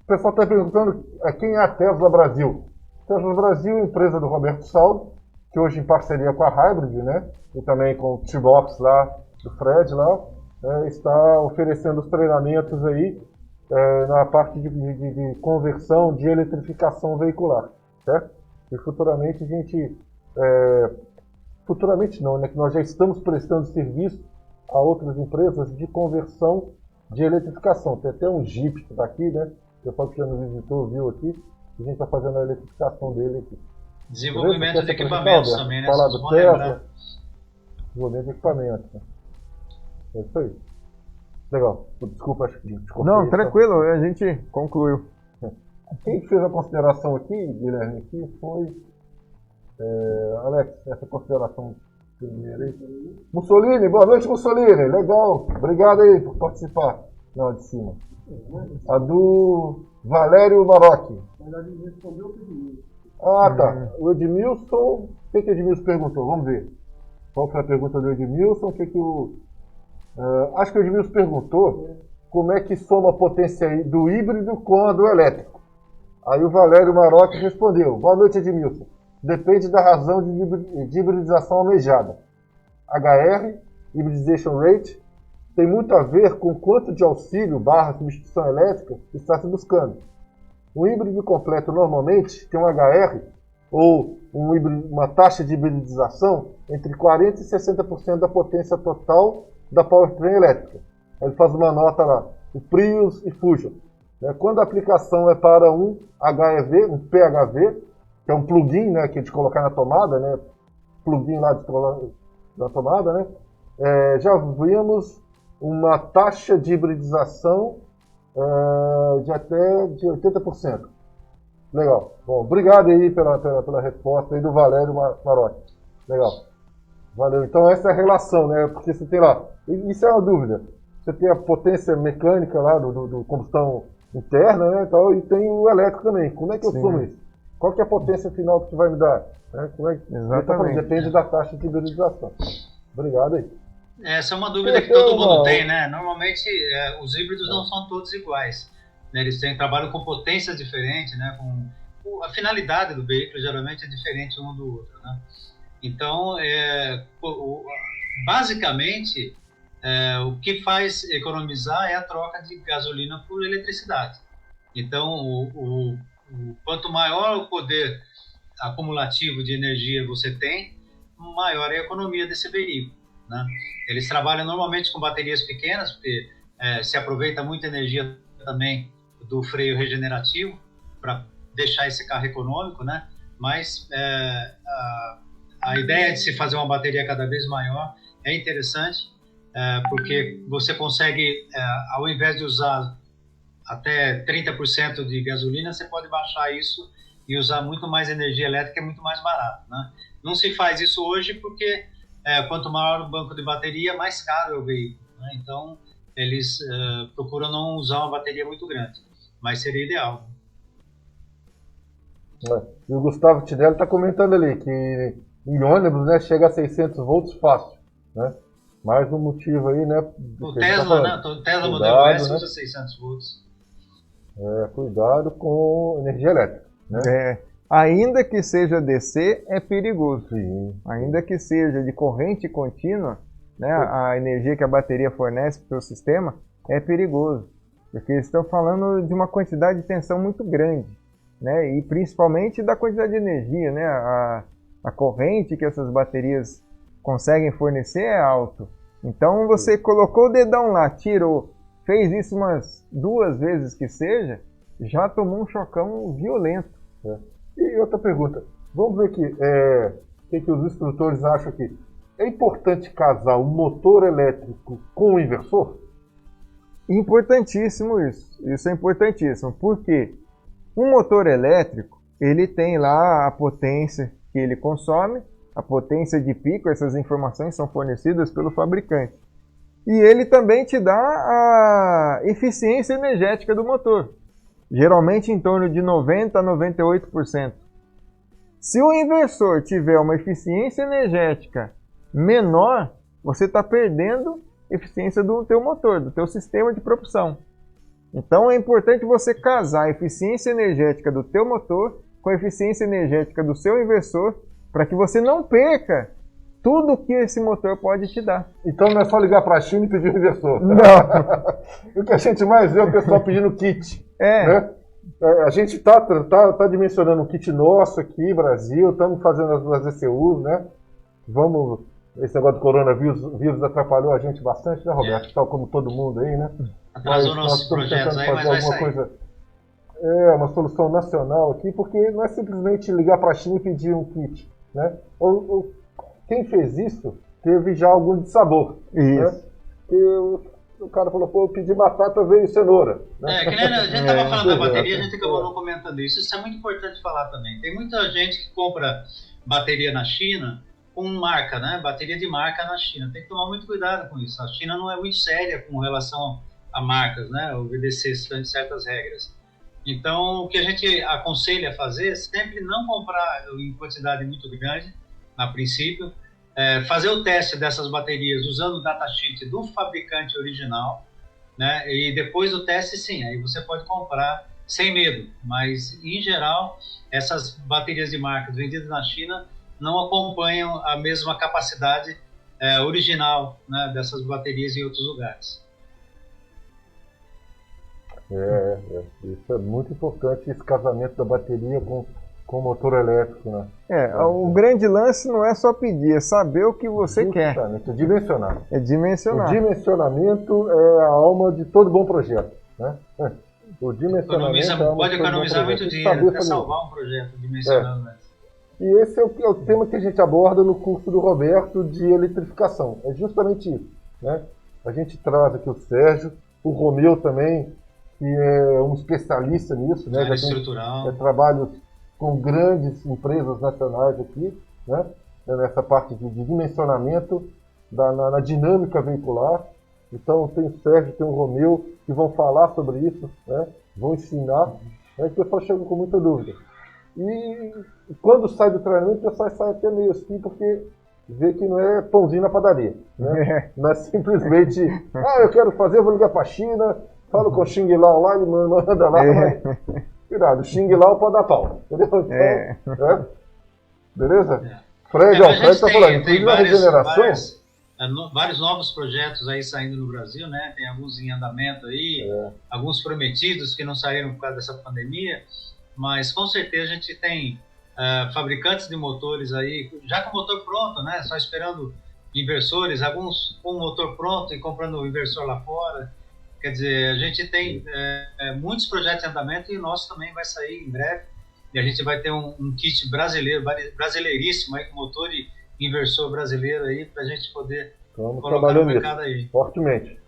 O pessoal está perguntando quem é a Tesla Brasil. Tesla Brasil é a empresa do Roberto Saldo, que hoje em parceria com a Hybrid, né? E também com o T-Box lá, do Fred lá, está oferecendo os treinamentos aí na parte de conversão, de eletrificação veicular, certo? E futuramente a gente, futuramente não, né? Que nós já estamos prestando serviço a outras empresas de conversão de eletrificação. Tem até um Jeep que está aqui, né? O pessoal que já nos visitou viu aqui, a gente está fazendo a eletrificação dele aqui. Desenvolvimento de equipamentos também, né? Falar do Tesla, desenvolvimento de equipamentos. Né? É isso aí. Legal. Desculpa, acho que te Não, tranquilo, a gente concluiu. Quem fez a consideração aqui, Guilherme, aqui foi Alex, essa consideração primeira aí. Mussolini, boa noite, Mussolini. Legal. Obrigado aí por participar. Não, de cima. A do Valério Marocchi. Na verdade, ele respondeu o Edmilson. Ah, tá. O Edmilson, o que o Edmilson perguntou? Vamos ver. Qual foi a pergunta do Edmilson? Acho que o Edmilson perguntou como é que soma a potência do híbrido com a do elétrico. Aí o Valério Marocchi respondeu: boa noite, Edmilson. Depende da razão de hibridização almejada. HR, Hybridization Rate, tem muito a ver com quanto de auxílio / substituição elétrica está se buscando. Um híbrido completo normalmente tem um HR ou uma taxa de hibridização entre 40% e 60% da potência total da powertrain elétrica. Ele faz uma nota lá, o Prius e Fusion. Quando a aplicação é para um HEV, um PHV, que é um plugin, né, que é de colocar na tomada, né, plugin lá da tomada, né, já vimos uma taxa de hibridização de até de 80%. Legal. Bom, obrigado aí pela resposta aí do Valério Marocchi. Legal. Valeu. Então essa é a relação, né? Porque você tem lá, isso é uma dúvida. Você tem a potência mecânica lá do combustão interna, né? E tem o elétrico também. Como é que eu somo isso? Qual que é a potência final que você vai me dar? Exatamente. Depende da taxa de hibridização. Obrigado aí. Essa é uma dúvida que todo mundo tem, né? Normalmente os híbridos não são todos iguais. Né? Eles trabalham com potências diferentes, né? A finalidade do veículo geralmente é diferente um do outro, né? Então, basicamente, o que faz economizar é a troca de gasolina por eletricidade. Então, quanto maior o poder acumulativo de energia você tem, maior é a economia desse veículo. Né? Eles trabalham normalmente com baterias pequenas, porque se aproveita muita energia também do freio regenerativo para deixar esse carro econômico, né? Mas a ideia de se fazer uma bateria cada vez maior é interessante, porque você consegue, ao invés de usar até 30% de gasolina, você pode baixar isso e usar muito mais energia elétrica, é muito mais barato, né? Não se faz isso hoje porque quanto maior o banco de bateria, mais caro é o veículo, né? Então, eles procuram não usar uma bateria muito grande, mas seria ideal. E o Gustavo Tidelli está comentando ali que em ônibus, né, chega a 600 volts fácil, né? Mais um motivo aí, né? O Tesla, né? O Tesla Modelo S usa 600 volts. Cuidado com energia elétrica, né? Ainda que seja DC, é perigoso. Sim. Ainda que seja de corrente contínua, né, a energia que a bateria fornece para o seu sistema, é perigoso. Porque eles estão falando de uma quantidade de tensão muito grande, né? E principalmente da quantidade de energia, né? A corrente que essas baterias conseguem fornecer é alto. Então você colocou o dedão lá, tirou, fez isso umas 2 vezes que seja, já tomou um chocão violento. E outra pergunta, vamos ver aqui, o que os instrutores acham aqui. É importante casar o motor elétrico com o inversor? Importantíssimo isso. Isso é importantíssimo. Por quê? Um motor elétrico, ele tem lá a potência que ele consome, a potência de pico, essas informações são fornecidas pelo fabricante. E ele também te dá a eficiência energética do motor, geralmente em torno de 90% a 98%. Se o inversor tiver uma eficiência energética menor, você está perdendo eficiência do teu motor, do teu sistema de propulsão. Então é importante você casar a eficiência energética do teu motor com a eficiência energética do seu inversor, para que você não perca tudo que esse motor pode te dar. Então não é só ligar para a China e pedir um inversor. Não. O que a gente mais vê é o pessoal pedindo kit. Né? A gente tá dimensionando um kit nosso aqui, Brasil, estamos fazendo as ECUs, né? Esse negócio do coronavírus atrapalhou a gente bastante, né, Roberto? Tal como todo mundo aí, né? Atrasou nossos projetos aí, mas vai sair. Uma solução nacional aqui, porque não é simplesmente ligar para a China e pedir um kit, né? Quem fez isso teve já algum dissabor. Isso. Né? O cara falou, eu pedi batata, veio cenoura. Né? Que nem a gente estava falando da bateria, a gente acabou não comentando isso. Isso é muito importante falar também. Tem muita gente que compra bateria na China com marca, né? Bateria de marca na China. Tem que tomar muito cuidado com isso. A China não é muito séria com relação a marcas, né? Obedecer certas regras. Então, o que a gente aconselha a fazer é sempre não comprar em quantidade muito grande, a princípio, fazer o teste dessas baterias usando o datasheet do fabricante original, né? E depois do teste, sim, aí você pode comprar sem medo, mas em geral essas baterias de marca vendidas na China não acompanham a mesma capacidade original, né, dessas baterias em outros lugares. Isso é muito importante, esse casamento da bateria com o motor elétrico, né? O grande lance não é só pedir, é saber o que você quer. É dimensionar. É dimensionar. O dimensionamento é a alma de todo bom projeto, né? O dimensionamento pode economizar muito dinheiro, até salvar um projeto dimensionando. E esse é o tema que a gente aborda no curso do Roberto de eletrificação. É justamente isso, né? A gente traz aqui o Sérgio, o Romeu também, que é um especialista nisso, né? Já estrutural. Trabalhos com grandes empresas nacionais aqui, né? Nessa parte de dimensionamento na dinâmica veicular. Então tem o Sérgio, tem o Romeu, que vão falar sobre isso, né? Vão ensinar. Aí o pessoal chega com muita dúvida. E quando sai do treinamento, o pessoal sai até meio assim, porque vê que não é pãozinho na padaria, né? Não é simplesmente, eu quero fazer, eu vou ligar para a China, falo com o Xing Lao lá, ele manda lá, cuidado, o Xing Lao pode dar pau, entendeu? Então, beleza? Fred, o Fred está falando, tem vários novos projetos aí saindo no Brasil, né? Tem alguns em andamento aí, alguns prometidos que não saíram por causa dessa pandemia, mas com certeza a gente tem fabricantes de motores aí, já com o motor pronto, né? Só esperando inversores, alguns com o motor pronto e comprando o inversor lá fora. Quer dizer, a gente tem muitos projetos em andamento e o nosso também vai sair em breve. E a gente vai ter um kit brasileiro, brasileiríssimo, aí, com motor e inversor brasileiro aí, para a gente poder colocar no mercado aí. Fortemente.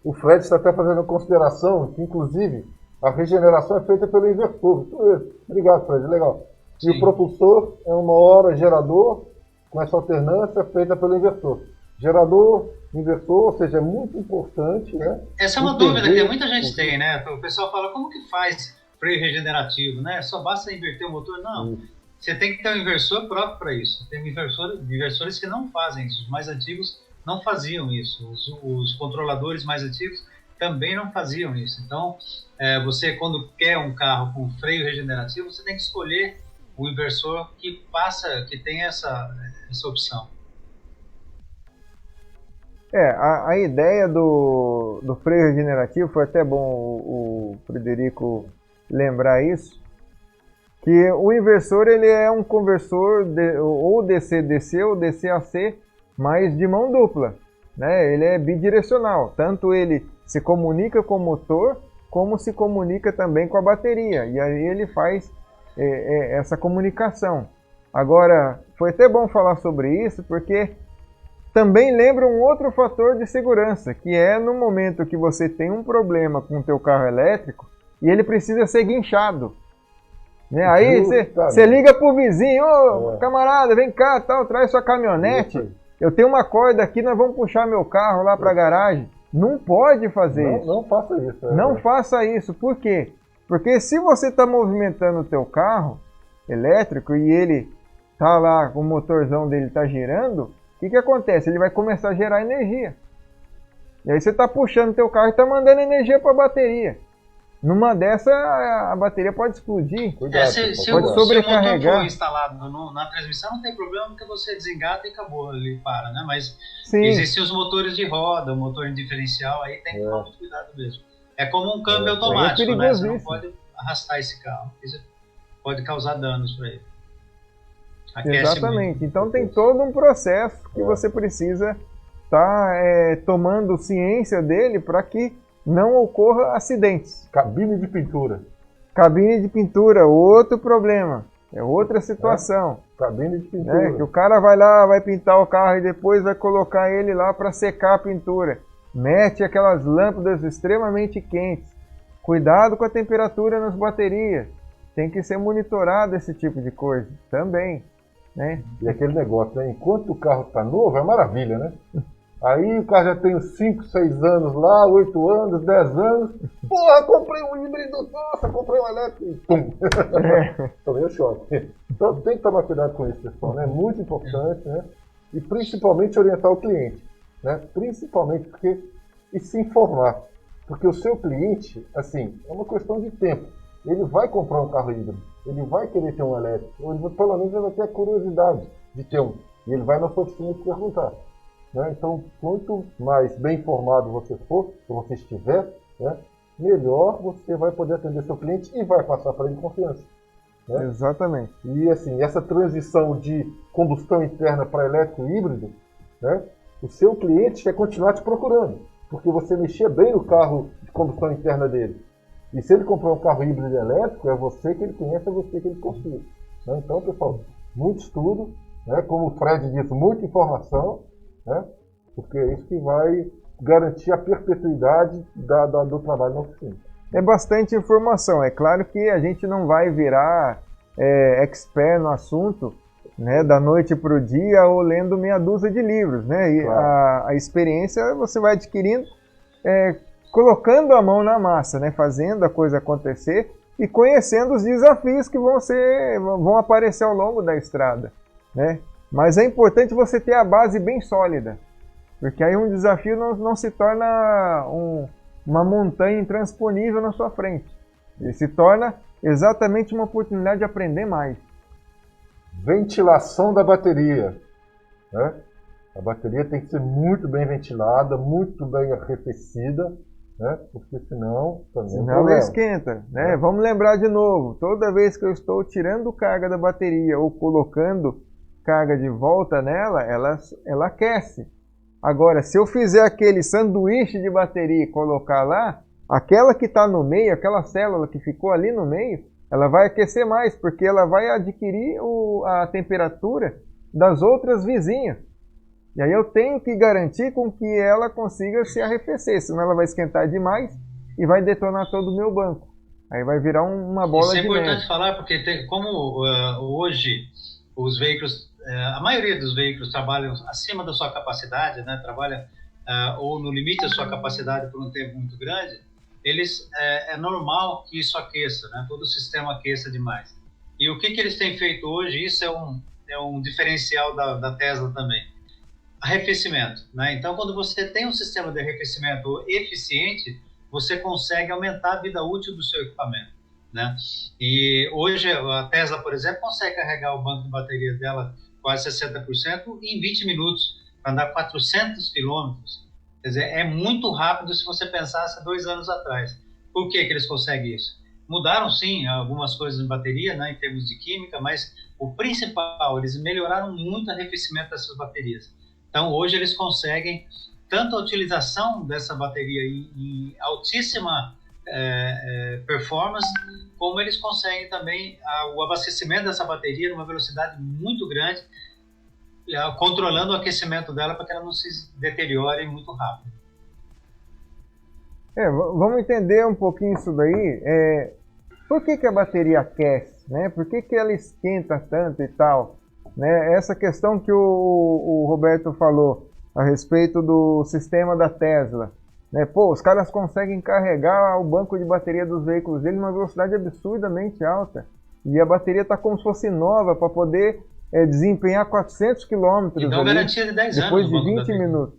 O Fred está até fazendo consideração que, inclusive, a regeneração é feita pelo inversor. Isso mesmo. Obrigado, Fred. Legal. Sim. E o propulsor é uma hora gerador, com essa alternância feita pelo inversor. Gerador, inversor, ou seja, é muito importante, né? Essa é uma dúvida que muita gente tem, né? O pessoal fala, como que faz freio regenerativo, né? Só basta inverter o motor? Não. Você tem que ter um inversor próprio para isso. Tem inversores que não fazem isso. Os mais antigos não faziam isso. Os controladores mais antigos também não faziam isso. Então, você, quando quer um carro com freio regenerativo, você tem que escolher o inversor que tem essa opção. A ideia do freio regenerativo, foi até bom o Frederico lembrar isso, que o inversor ele é um conversor ou DC-DC ou DC-AC, mas de mão dupla, né? Ele é bidirecional, tanto ele se comunica com o motor, como se comunica também com a bateria, e aí ele faz essa comunicação. Agora, foi até bom falar sobre isso, porque também lembra um outro fator de segurança, que é no momento que você tem um problema com o teu carro elétrico, e ele precisa ser guinchado. Né? Aí você liga pro vizinho, camarada, vem cá, traz sua caminhonete, eu tenho uma corda aqui, nós vamos puxar meu carro lá para a garagem. Não pode fazer isso. Não faça isso. Não faça isso. Por quê? Porque se você está movimentando o teu carro elétrico e ele tá lá, o motorzão dele está girando, o que acontece? Ele vai começar a gerar energia. E aí você está puxando o teu carro e está mandando energia para a bateria. Numa dessa, a bateria pode explodir, se pode sobrecarregar. Se o motor for instalado na transmissão, não tem problema, porque você desengata e acabou, ele para, né? Mas existem os motores de roda, o motor diferencial, aí tem que tomar muito cuidado mesmo. É como um câmbio automático, né? Você não pode arrastar esse carro, isso pode causar danos para ele. Exatamente, então tem todo um processo que você precisa estar tomando ciência dele para que não ocorra acidentes. Cabine de pintura. Cabine de pintura, outro problema. É outra situação. Cabine de pintura. Que o cara vai lá, vai pintar o carro e depois vai colocar ele lá para secar a pintura. Mete aquelas lâmpadas extremamente quentes. Cuidado com a temperatura nas baterias. Tem que ser monitorado esse tipo de coisa também. Né? E aquele negócio, né? Enquanto o carro está novo, é maravilha, né? Aí o cara já tem uns 5, 6 anos lá, 8 anos, 10 anos. Porra, comprei um híbrido, nossa, comprei um elétrico. Pum. Tomei um choque. Então tem que tomar cuidado com isso, pessoal, né? Muito importante, né? E principalmente orientar o cliente, né? Principalmente porque... E se informar. Porque o seu cliente, assim, é uma questão de tempo. Ele vai comprar um carro híbrido, ele vai querer ter um elétrico, ou ele, pelo menos ele vai ter a curiosidade de ter um. E ele vai na sua oficina te perguntar. Né? Então, quanto mais bem informado você for, se você estiver, né, melhor você vai poder atender seu cliente e vai passar para ele confiança. Né? Exatamente. E assim, essa transição de combustão interna para elétrico híbrido, né, o seu cliente quer continuar te procurando, porque você mexia bem no carro de combustão interna dele. E se ele comprar um carro híbrido elétrico, é você que ele conhece, é você que ele confia. Né? Então, pessoal, muito estudo, né, como o Fred disse, muita informação, né? Porque é isso que vai garantir a perpetuidade do trabalho na oficina. É bastante informação. É claro que a gente não vai virar expert no assunto, né, da noite para o dia ou lendo meia dúzia de livros. Né? E claro, a experiência você vai adquirindo colocando a mão na massa, né? Fazendo a coisa acontecer e conhecendo os desafios que vão aparecer ao longo da estrada. Né? Mas é importante você ter a base bem sólida, porque aí um desafio não se torna uma montanha intransponível na sua frente. Ele se torna exatamente uma oportunidade de aprender mais. Ventilação da bateria. Né? A bateria tem que ser muito bem ventilada, muito bem arrefecida, né? Porque senão ela esquenta. Né? Vamos lembrar de novo, toda vez que eu estou tirando carga da bateria ou colocando carga de volta nela, ela aquece. Agora, se eu fizer aquele sanduíche de bateria e colocar lá, aquela que está no meio, aquela célula que ficou ali no meio, ela vai aquecer mais, porque ela vai adquirir a temperatura das outras vizinhas. E aí eu tenho que garantir com que ela consiga se arrefecer, senão ela vai esquentar demais e vai detonar todo o meu banco. Aí vai virar uma bola de neve. Isso é importante falar, porque como hoje os veículos, a maioria dos veículos trabalham acima da sua capacidade, né? Trabalha ou no limite da sua capacidade por um tempo muito grande, é normal que isso aqueça, né? Todo o sistema aqueça demais. E o que eles têm feito hoje, isso é um diferencial da Tesla também. Arrefecimento, né? Então, quando você tem um sistema de arrefecimento eficiente, você consegue aumentar a vida útil do seu equipamento, né? E hoje a Tesla, por exemplo, consegue carregar o banco de bateria dela quase 60% em 20 minutos, para andar 400 quilômetros. Quer dizer, é muito rápido se você pensasse 2 anos atrás. Por que eles conseguem isso? Mudaram, sim, algumas coisas em bateria, né, em termos de química, mas o principal, eles melhoraram muito o arrefecimento dessas baterias. Então, hoje eles conseguem tanto a utilização dessa bateria em altíssima performance, como eles conseguem também o abastecimento dessa bateria numa velocidade muito grande, controlando o aquecimento dela para que ela não se deteriore muito rápido. Vamos entender um pouquinho isso daí. Por que a bateria aquece, né? Por que ela esquenta tanto e tal? Né? Essa questão que o Roberto falou a respeito do sistema da Tesla. Né? Pô, os caras conseguem carregar o banco de bateria dos veículos deles numa velocidade absurdamente alta. E a bateria está como se fosse nova para poder desempenhar 400 km e dá uma garantia de 10 depois anos de 20 minutos.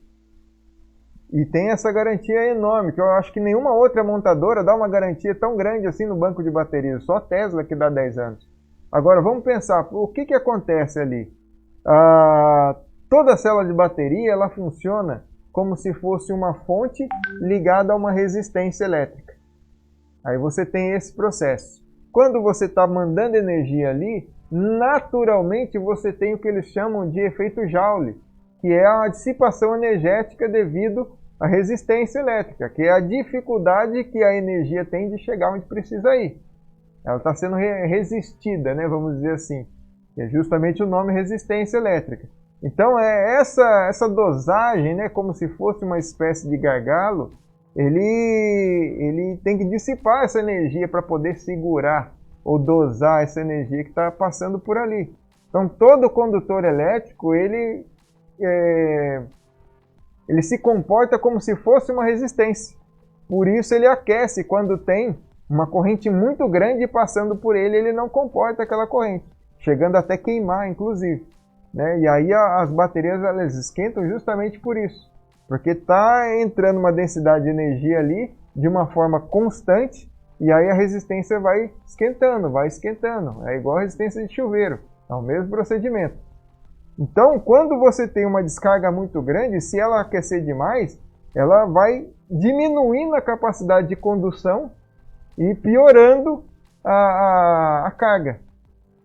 E tem essa garantia enorme, que eu acho que nenhuma outra montadora dá uma garantia tão grande assim no banco de bateria. Só a Tesla que dá 10 anos. Agora, vamos pensar, o que acontece ali? Toda a célula de bateria, ela funciona como se fosse uma fonte ligada a uma resistência elétrica. Aí você tem esse processo. Quando você está mandando energia ali, naturalmente você tem o que eles chamam de efeito Joule, que é a dissipação energética devido à resistência elétrica, que é a dificuldade que a energia tem de chegar onde precisa ir. Ela está sendo resistida, né, vamos dizer assim. É justamente o nome resistência elétrica. Então, essa dosagem, né, como se fosse uma espécie de gargalo, ele tem que dissipar essa energia para poder segurar ou dosar essa energia que está passando por ali. Então, todo condutor elétrico, ele se comporta como se fosse uma resistência. Por isso, ele aquece quando tem uma corrente muito grande passando por ele, ele não comporta aquela corrente, chegando até queimar, inclusive. Né? E aí as baterias elas esquentam justamente por isso, porque está entrando uma densidade de energia ali de uma forma constante, e aí a resistência vai esquentando. É igual a resistência de chuveiro, é o mesmo procedimento. Então, quando você tem uma descarga muito grande, se ela aquecer demais, ela vai diminuindo a capacidade de condução e piorando a carga.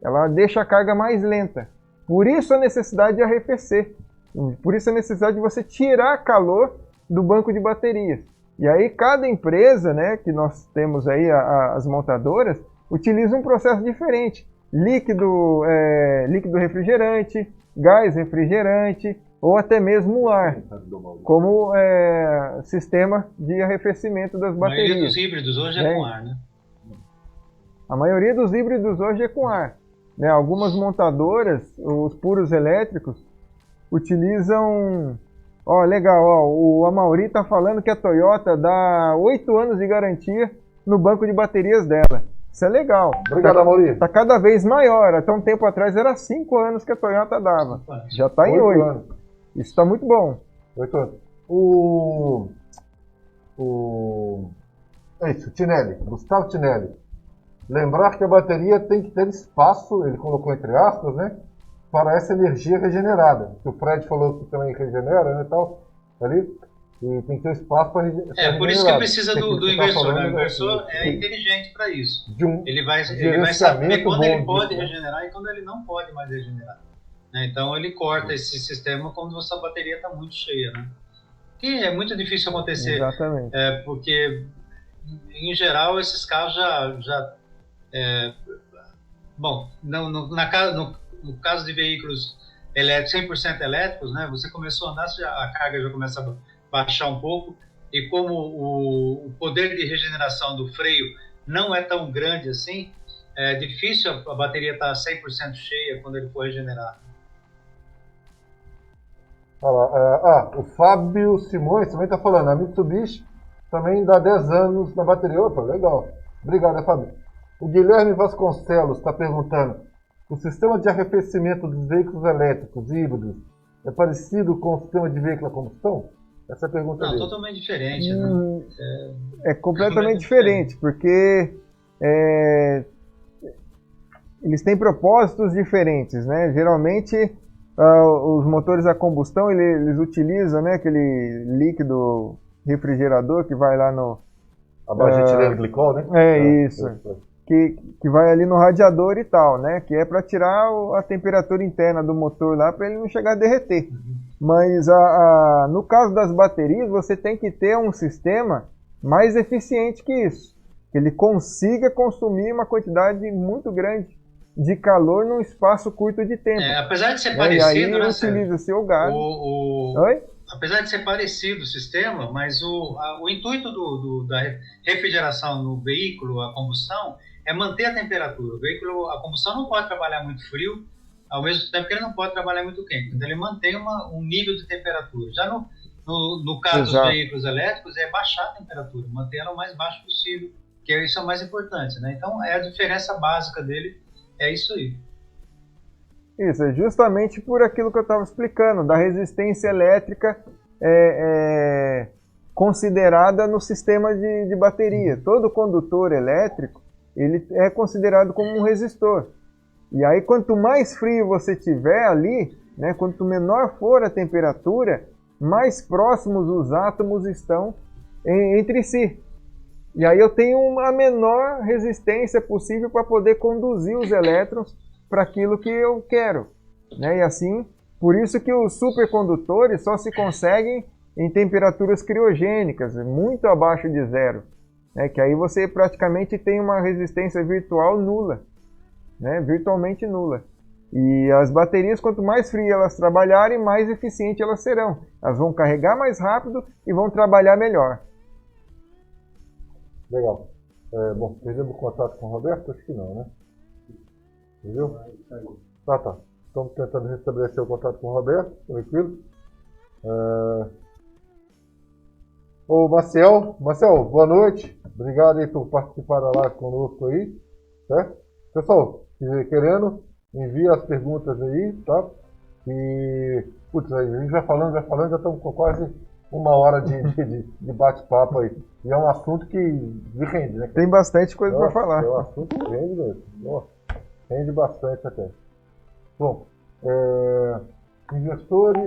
Ela deixa a carga mais lenta. Por isso a necessidade de arrefecer. Por isso a necessidade de você tirar calor do banco de baterias. E aí cada empresa, né, que nós temos aí, as montadoras, utiliza um processo diferente. Líquido refrigerante, gás refrigerante, ou até mesmo o ar, como sistema de arrefecimento das baterias. A maioria dos híbridos hoje é com ar, né? A maioria dos híbridos hoje é com ar. Né? Algumas montadoras, os puros elétricos, utilizam... legal, o Amaury está falando que a Toyota dá 8 anos de garantia no banco de baterias dela. Isso é legal. Obrigado, Amaury. Está cada vez maior. Até um tempo atrás era 5 anos que a Toyota dava. Já está em 8 anos. Isso está muito bom. 8 anos. É isso, Tinelli, Gustavo Tinelli. Lembrar que a bateria tem que ter espaço, ele colocou entre aspas, né, para essa energia regenerada. O Fred falou que também regenera, né, tal, ali, e tem que ter espaço para regenerar. Por isso que precisa do inversor. O inversor é inteligente para isso. Ele vai saber quando ele pode regenerar e quando ele não pode mais regenerar. né? Então ele corta esse sistema quando a sua bateria está muito cheia, né? Que é muito difícil acontecer. Exatamente. Porque em geral esses carros bom, no caso de veículos elétricos, 100% elétricos, né? Você começou a andar, a carga já começa a baixar um pouco, e como o poder de regeneração do freio não é tão grande assim, é difícil a bateria estar 100% cheia quando ele for regenerar. O Fábio Simões também está falando, a Mitsubishi também dá 10 anos na bateria. Opa, legal. Obrigado, Fábio. O Guilherme Vasconcelos está perguntando, o sistema de arrefecimento dos veículos elétricos híbridos é parecido com o sistema de veículo a combustão? Essa é a pergunta dele. Não, totalmente diferente, né? É completamente diferente, porque eles têm propósitos diferentes, né? Geralmente, os motores a combustão, eles utilizam, né, aquele líquido refrigerador que vai lá no... A base de etileno glicol, né? Isso. Que vai ali no radiador e tal, né? Que é para tirar a temperatura interna do motor lá, para ele não chegar a derreter. Mas no caso das baterias, você tem que ter um sistema mais eficiente que isso. Que ele consiga consumir uma quantidade muito grande de calor num espaço curto de tempo. Apesar de ser parecido, e aí utiliza-se o gás. Oi? Apesar de ser parecido o sistema, mas o intuito da refrigeração no veículo a combustão é manter a temperatura. O veículo a combustão não pode trabalhar muito frio, ao mesmo tempo que ele não pode trabalhar muito quente. Então ele mantém um nível de temperatura. Já no caso dos veículos elétricos, é baixar a temperatura, manter ela o mais baixo possível, que isso é o mais importante, né? Então a diferença básica dele é isso aí. Isso, é justamente por aquilo que eu estava explicando, da resistência elétrica considerada no sistema de bateria. Todo condutor elétrico, ele é considerado como um resistor. E aí, quanto mais frio você tiver ali, né, quanto menor for a temperatura, mais próximos os átomos estão entre si. E aí eu tenho a menor resistência possível para poder conduzir os elétrons para aquilo que eu quero, né? E assim, por isso que os supercondutores só se conseguem em temperaturas criogênicas, muito abaixo de zero, né? Que aí você praticamente tem uma resistência virtual nula, né? Virtualmente nula. E as baterias, quanto mais frio elas trabalharem, mais eficiente elas serão. Elas vão carregar mais rápido e vão trabalhar melhor. Legal. Bom, perdemos contato com o Roberto? Acho que não, né? Viu? Tá. Estamos tentando restabelecer o contato com o Roberto, tranquilo. Ô Marcel, boa noite. Obrigado aí por participar da live conosco aí. Certo? Pessoal, querendo, envia as perguntas aí, tá? E, a gente vai falando, já estamos com quase uma hora de bate-papo aí. E é um assunto que rende, né? Tem bastante coisa para falar. É um assunto que rende mesmo. Nossa, rende bastante até. Bom, investidores...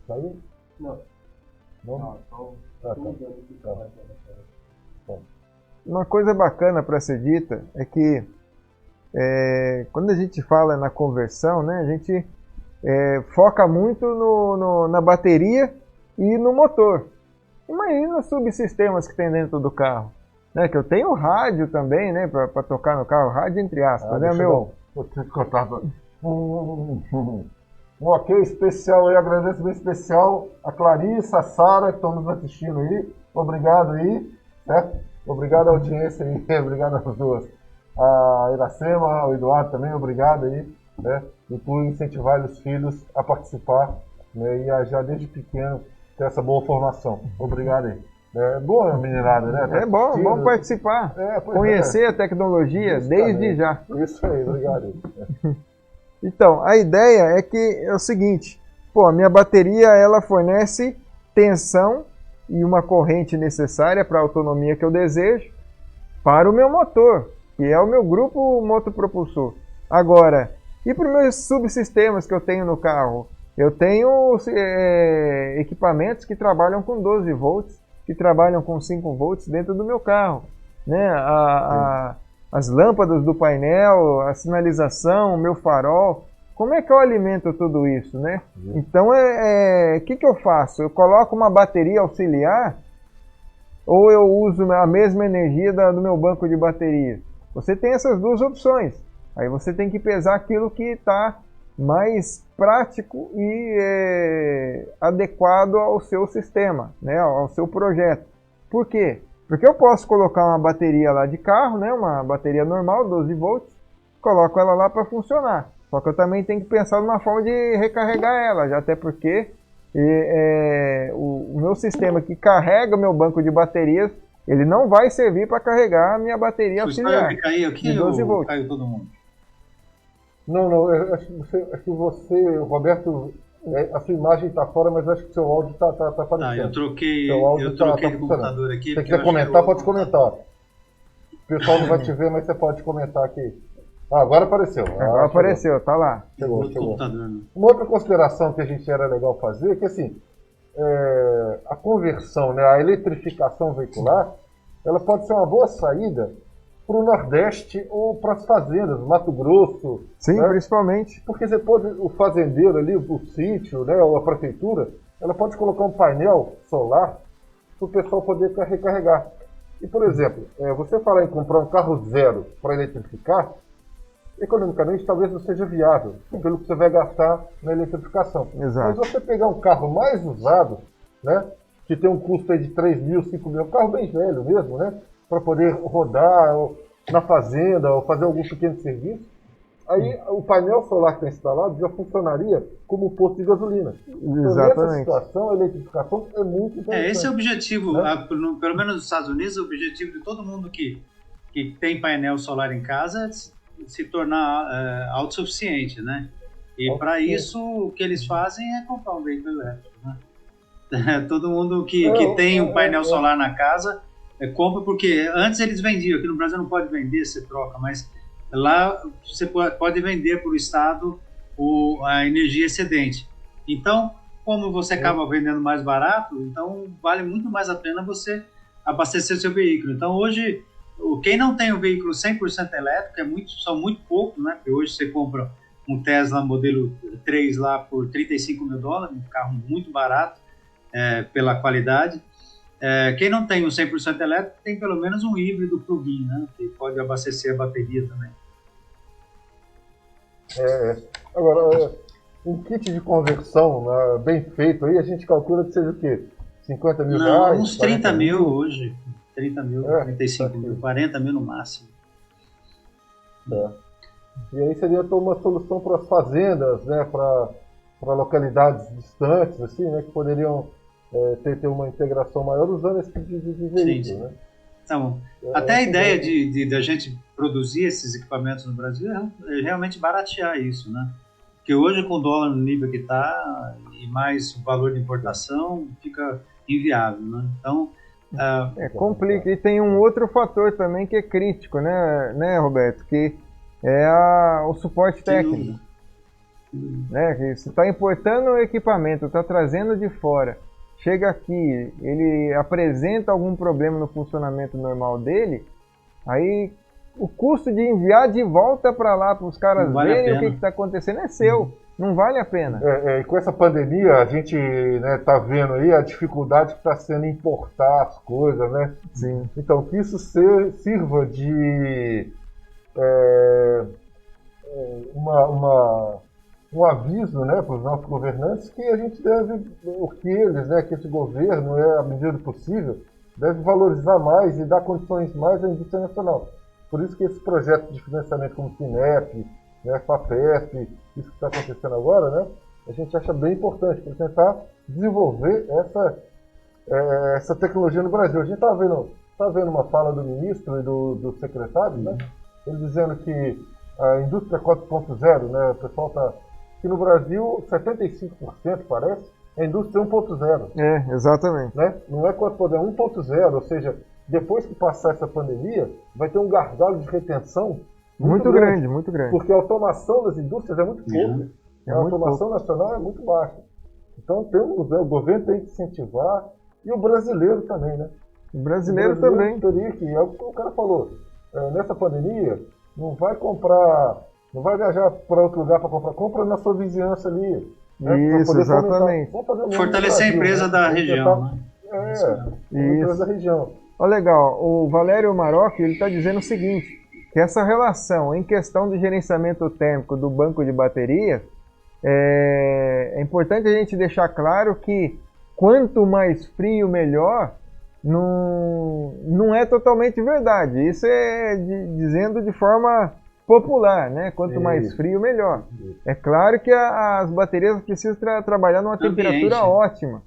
Saiu? Não. Tá. Uma coisa bacana para ser dita é que quando a gente fala na conversão, né, a gente foca muito na bateria e no motor. Imagina os subsistemas que tem dentro do carro, né? Que eu tenho rádio também, né, para tocar no carro, rádio entre aspas, né, meu? Vou ter que cortar. Um ok especial aí, agradecimento especial a Clarissa, a Sara que estão nos assistindo aí. Obrigado aí, certo? Obrigado à audiência aí, obrigado às duas. A Iracema, o Eduardo também, obrigado aí, né? E por incentivar os filhos a participar, né? E a já desde pequeno ter essa boa formação. Obrigado aí. É boa, meninada, né? É bom participar. Conhecer a tecnologia desde já. Isso aí, obrigado. Então, a ideia é que é o seguinte, a minha bateria ela fornece tensão e uma corrente necessária para a autonomia que eu desejo para o meu motor, que é o meu grupo motopropulsor. Agora, e para os meus subsistemas que eu tenho no carro? Eu tenho equipamentos que trabalham com 12 volts, que trabalham com 5 volts dentro do meu carro, né? as lâmpadas do painel, a sinalização, o meu farol. Como é que eu alimento tudo isso, né? Então, o que eu faço? Eu coloco uma bateria auxiliar ou eu uso a mesma energia do meu banco de bateria? Você tem essas duas opções. Aí você tem que pesar aquilo que está mais prático e adequado ao seu sistema, né? Ao seu projeto. Por quê? Porque eu posso colocar uma bateria lá de carro, né? Uma bateria normal, 12 volts, coloco ela lá para funcionar. Só que eu também tenho que pensar numa forma de recarregar ela, já até porque o meu sistema que carrega o meu banco de baterias, ele não vai servir para carregar a minha bateria auxiliar. Caiu aqui, de 12 volts. Caiu todo mundo? Não, eu acho que você, Roberto, a sua imagem está fora, mas acho que o seu áudio está aparecendo. Eu troquei de computador aqui. Se você quiser comentar, pode comentar. O pessoal não vai te ver, mas você pode comentar aqui. Agora apareceu. Agora apareceu, tá lá. Chegou. Uma outra consideração que a gente era legal fazer é que assim, a conversão, né, a eletrificação veicular, ela pode ser uma boa saída para o Nordeste ou para as fazendas, Mato Grosso. Sim, né? Principalmente. Porque você pode, o fazendeiro ali, o sítio, né, ou a prefeitura, ela pode colocar um painel solar para o pessoal poder recarregar. E, por exemplo, você falar em comprar um carro zero para eletrificar, economicamente talvez não seja viável, pelo que você vai gastar na eletrificação. Exato. Mas você pegar um carro mais usado, né, que tem um custo aí de 3 mil, 5 mil, um carro bem velho mesmo, né, para poder rodar na fazenda ou fazer algum pequeno serviço, aí o painel solar que está instalado já funcionaria como um posto de gasolina. Então, nessa situação, a eletrificação é muito interessante. Esse é o objetivo, né? Pelo menos nos Estados Unidos, o objetivo de todo mundo que tem painel solar em casa é se tornar autossuficiente, né? E para isso, o que eles fazem é comprar um veículo elétrico, né? Todo mundo que tem um painel solar na casa compra, porque antes eles vendiam, aqui no Brasil não pode vender, você troca, mas lá você pode vender para o Estado a energia excedente. Então, como você acaba vendendo mais barato, então vale muito mais a pena você abastecer seu veículo. Então, hoje, quem não tem o veículo 100% elétrico são muito poucos, né? Porque hoje você compra um Tesla modelo 3 lá por $35 mil, um carro muito barato pela qualidade. Quem não tem um 100% elétrico tem pelo menos um híbrido plug-in, né? Que pode abastecer a bateria também. Agora, um kit de conversão bem feito aí, a gente calcula que seja o quê? 50 mil reais? Uns 30 mil hoje. 30 mil, 35 mil, 40 mil no máximo. E aí seria uma solução para as fazendas, né? Para localidades distantes, assim, né? Que poderiam ter uma integração maior usando esse tipo de veículo. Sim. Né? Tá bom. Até a ideia da gente produzir esses equipamentos no Brasil é realmente baratear isso, né? Porque hoje, com o dólar no nível que está e mais o valor de importação, fica inviável, né? Então, complica. E tem um outro fator também que é crítico, né, Roberto? Que é o suporte técnico. Né? Que você está importando o equipamento, está trazendo de fora. Chega aqui, ele apresenta algum problema no funcionamento normal dele, aí o custo de enviar de volta para lá para os caras verem o que está acontecendo é seu, não vale a pena. E com essa pandemia, a gente está vendo aí a dificuldade que está sendo importar as coisas, né? Sim. Então, que isso sirva de um aviso, né, para os nossos governantes que a gente deve, que esse governo, à medida do possível, deve valorizar mais e dar condições mais à indústria nacional. Por isso que esse projeto de financiamento como FINEP, né, FAPESP, isso que está acontecendo agora, né, a gente acha bem importante para tentar desenvolver essa tecnologia no Brasil. A gente está vendo uma fala do ministro e do secretário, né, ele dizendo que a indústria 4.0, né, o pessoal está... que no Brasil 75% parece é indústria 1.0. Exatamente. Né? Não é 4.0, é 1.0, ou seja, depois que passar essa pandemia, vai ter um gargalo de retenção muito grande. Muito grande. Porque a automação das indústrias é muito pouca. A automação nacional é muito baixa. Então o governo tem que incentivar, e o brasileiro também, né? O brasileiro também. Teria que, é o que o cara falou, nessa pandemia, não vai comprar, não vai viajar para outro lugar para comprar, compra na sua vizinhança ali. Né, isso, exatamente. Fortalecer a empresa da região. Né? A empresa da região. Ó, legal, o Valério Marocchi, ele está dizendo o seguinte, que essa relação em questão do gerenciamento térmico do banco de baterias, é importante a gente deixar claro que quanto mais frio, melhor, não é totalmente verdade. Isso é dizendo de forma popular, né? Quanto mais frio, melhor. É claro que as baterias precisam trabalhar numa temperatura ótima,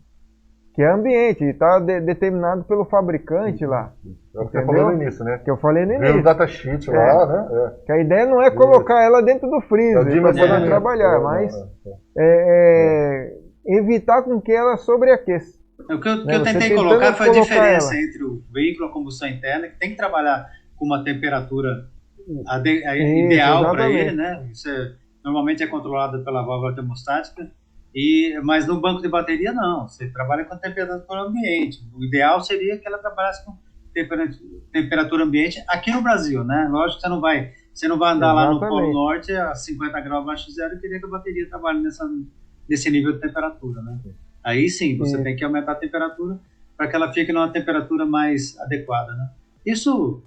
que é ambiente, está determinado pelo fabricante lá. É o que eu falei no início, né? Que eu falei no início. O datasheet lá, né? Que a ideia não é colocar ela dentro do freezer para poder trabalhar, mas evitar com que ela sobreaqueça. O que eu tentei colocar foi a diferença entre o veículo a combustão interna, que tem que trabalhar com uma temperatura ideal para ele, né? Isso normalmente é controlado pela válvula termostática, mas no banco de bateria não, você trabalha com a temperatura ambiente. O ideal seria que ela trabalhasse com temperatura ambiente aqui no Brasil, né? Lógico que você não vai andar lá no Polo Norte a 50 graus abaixo de zero e querer que a bateria trabalhe nesse nível de temperatura, né? Aí sim, você tem que aumentar a temperatura para que ela fique numa temperatura mais adequada, né? Isso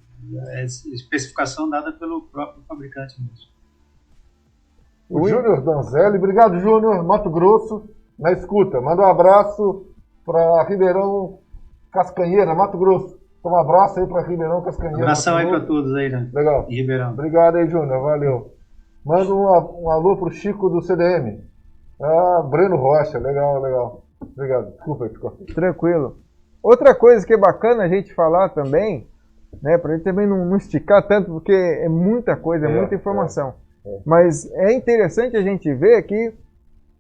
é especificação dada pelo próprio fabricante mesmo. O Júnior Donzelli, obrigado Júnior, Mato Grosso, na escuta. Manda um abraço para Ribeirão Cascanheira, Mato Grosso. Um abraço aí para Ribeirão Cascanheira. Abração aí para todos aí, né? Legal. Em Ribeirão. Obrigado aí, Júnior, valeu. Manda um alô pro Chico do CDM. Breno Rocha, legal. Obrigado, desculpa aí, tranquilo. Outra coisa que é bacana a gente falar também, né, pra gente também não esticar tanto, porque é muita coisa, é muita informação. Mas é interessante a gente ver que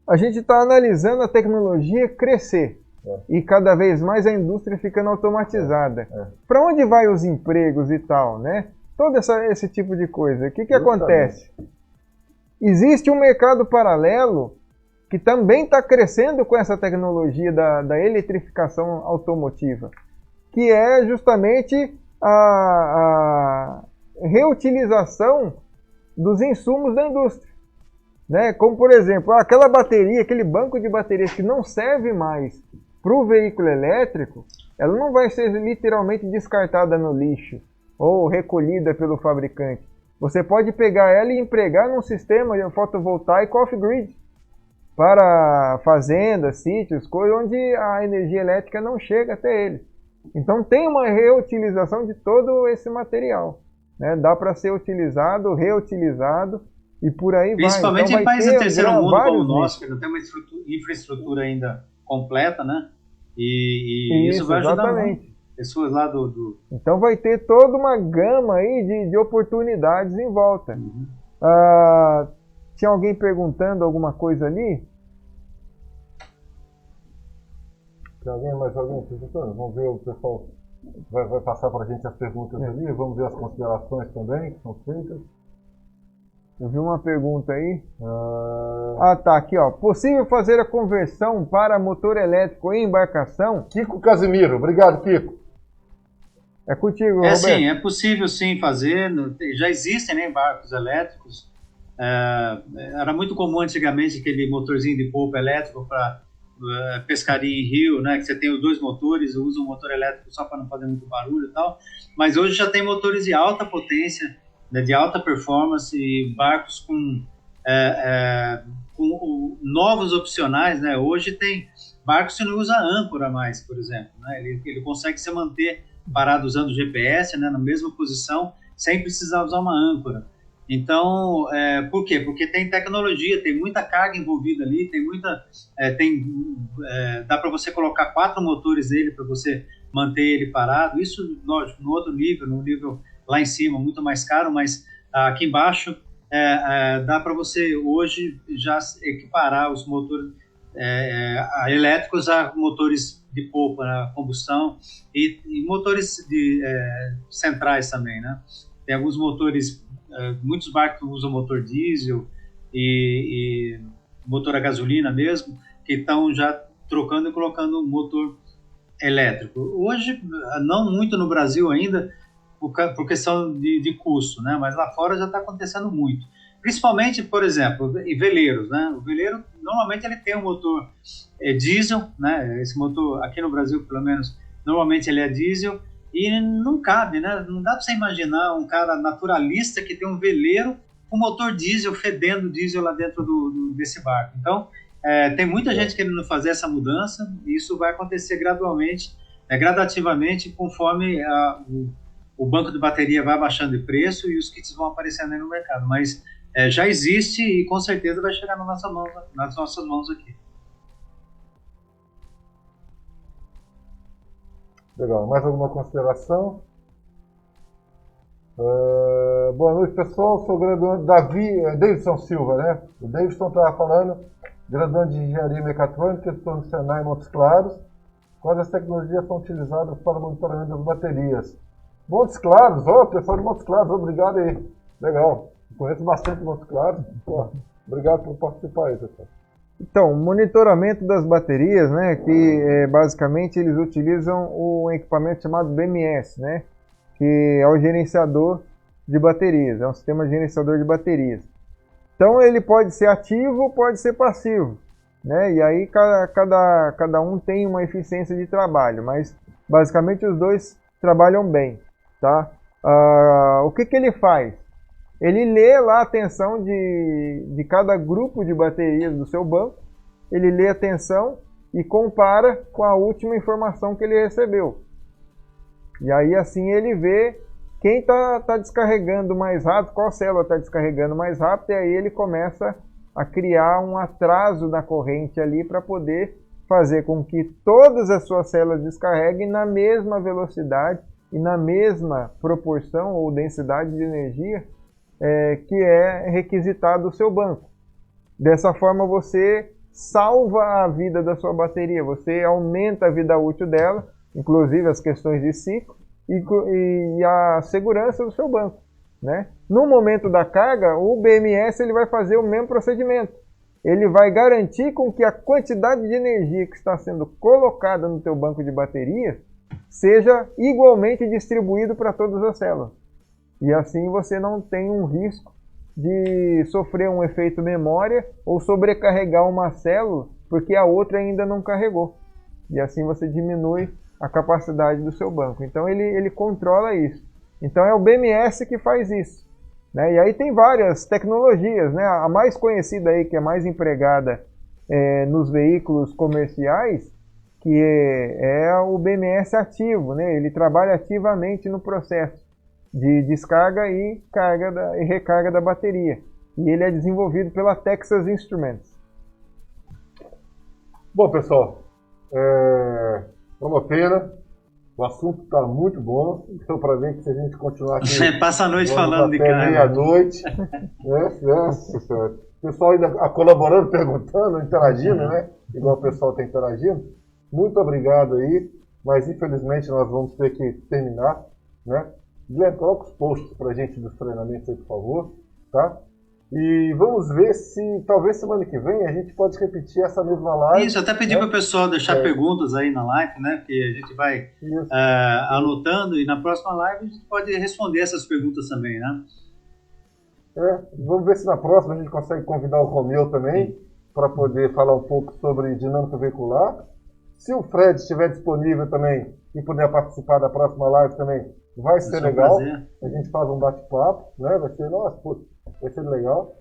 a gente está analisando a tecnologia crescer e cada vez mais a indústria ficando automatizada. Para onde vai os empregos e tal, né? Todo esse tipo de coisa. O que acontece? Existe um mercado paralelo que também está crescendo com essa tecnologia da eletrificação automotiva, que é justamente a reutilização dos insumos da indústria. Né? Como, por exemplo, aquela bateria, aquele banco de baterias que não serve mais para o veículo elétrico, ela não vai ser literalmente descartada no lixo ou recolhida pelo fabricante. Você pode pegar ela e empregar num sistema fotovoltaico off-grid, para fazendas, sítios, coisas onde a energia elétrica não chega até ele. Então tem uma reutilização de todo esse material. Né? Dá para ser utilizado, reutilizado e por aí Principalmente vai. Principalmente em países do terceiro mundo como o nosso, que não tem uma infraestrutura ainda completa, né? E isso vai ajudar muito pessoas lá Então vai ter toda uma gama aí de oportunidades em volta. Tinha alguém perguntando alguma coisa ali? Tem mais alguém perguntando? Vamos ver, o pessoal vai passar para a gente as perguntas ali, vamos ver as considerações também que são feitas. Eu vi uma pergunta aí. Tá, aqui ó. Possível fazer a conversão para motor elétrico em embarcação? Kiko Casimiro, obrigado Kiko. É contigo, Roberto. Sim, é possível sim fazer, já existem, né, barcos elétricos. Era muito comum antigamente aquele motorzinho de polpa elétrico para pescaria em rio, né, que você tem os dois motores, usa um motor elétrico só para não fazer muito barulho e tal, mas hoje já tem motores de alta potência, né, de alta performance e barcos com novos opcionais, né? Hoje tem barcos que não usa âncora mais, por exemplo, né? Ele consegue se manter parado usando o GPS, né, na mesma posição, sem precisar usar uma âncora. Então, por quê? Porque tem tecnologia, tem muita carga envolvida ali, dá para você colocar 4 motores nele para você manter ele parado. Isso, lógico, no outro nível, no nível lá em cima, muito mais caro, mas aqui embaixo dá para você hoje já equiparar os motores elétricos a motores de polpa, né, combustão e motores centrais também, né? Tem alguns motores, muitos barcos usam motor diesel e motor a gasolina mesmo, que estão já trocando e colocando motor elétrico. Hoje, não muito no Brasil ainda, por questão de custo, né? Mas lá fora já está acontecendo muito. Principalmente, por exemplo, em veleiros, né? O veleiro, normalmente, ele tem um motor diesel, né? Esse motor, aqui no Brasil, pelo menos, normalmente ele é diesel, e não cabe, né? Não dá para você imaginar um cara naturalista que tem um veleiro com motor diesel, fedendo diesel lá dentro desse barco. Então, tem muita gente querendo fazer essa mudança, e isso vai acontecer gradualmente, gradativamente, conforme o banco de bateria vai baixando de preço e os kits vão aparecendo aí no mercado. Mas já existe e com certeza vai chegar nas nossas mãos aqui. Legal. Mais alguma consideração? Boa noite, pessoal. Sou o graduando Davidson Silva, né? O Davidson estava falando, graduando de Engenharia Mecatrônica, estou no Senai Montes Claros. Quais as tecnologias são utilizadas para o monitoramento das baterias? Montes Claros, pessoal de Montes Claros, obrigado aí. Legal. Conheço bastante Montes Claros. Obrigado por participar aí, pessoal. Então, monitoramento das baterias, né, que basicamente eles utilizam o equipamento chamado BMS, né, que é o gerenciador de baterias, é um sistema gerenciador de baterias. Então ele pode ser ativo, pode ser passivo, né, e aí cada um tem uma eficiência de trabalho, mas basicamente os dois trabalham bem, tá? O que ele faz? Ele lê lá a tensão de cada grupo de baterias do seu banco, ele lê a tensão e compara com a última informação que ele recebeu. E aí assim ele vê quem está descarregando mais rápido, qual célula está descarregando mais rápido, e aí ele começa a criar um atraso na corrente ali para poder fazer com que todas as suas células descarreguem na mesma velocidade e na mesma proporção ou densidade de energia que é requisitado do seu banco. Dessa forma você salva a vida da sua bateria, você aumenta a vida útil dela, inclusive as questões de ciclo e a segurança do seu banco, né? No momento da carga, o BMS ele vai fazer o mesmo procedimento. Ele vai garantir com que a quantidade de energia que está sendo colocada no teu banco de baterias seja igualmente distribuído para todas as células. E assim você não tem um risco de sofrer um efeito memória ou sobrecarregar uma célula porque a outra ainda não carregou. E assim você diminui a capacidade do seu banco. Então ele controla isso. Então é o BMS que faz isso, né? E aí tem várias tecnologias, né? A mais conhecida aí, que é mais empregada nos veículos comerciais, que é o BMS ativo, né? Ele trabalha ativamente no processo de descarga e recarga da bateria. E ele é desenvolvido pela Texas Instruments. Bom, pessoal, é uma pena. O assunto está muito bom. Então, para ver que se a gente continuar aqui... Passa a noite falando de carga. Meia-noite. O pessoal ainda colaborando, perguntando, interagindo, né? Igual o pessoal está interagindo. Muito obrigado aí. Mas, infelizmente, nós vamos ter que terminar, né? Guilherme, coloca os posts para a gente dos treinamentos aí, por favor, tá? E vamos ver se, talvez semana que vem, a gente pode repetir essa mesma live. Isso, até pedir para o pessoal deixar perguntas aí na live, né? Porque a gente vai anotando e na próxima live a gente pode responder essas perguntas também, né? Vamos ver se na próxima a gente consegue convidar o Romeu também para poder falar um pouco sobre dinâmica veicular. Se o Fred estiver disponível também e puder participar da próxima live também, vai ser legal. A gente faz um bate-papo, né? Vai ser legal.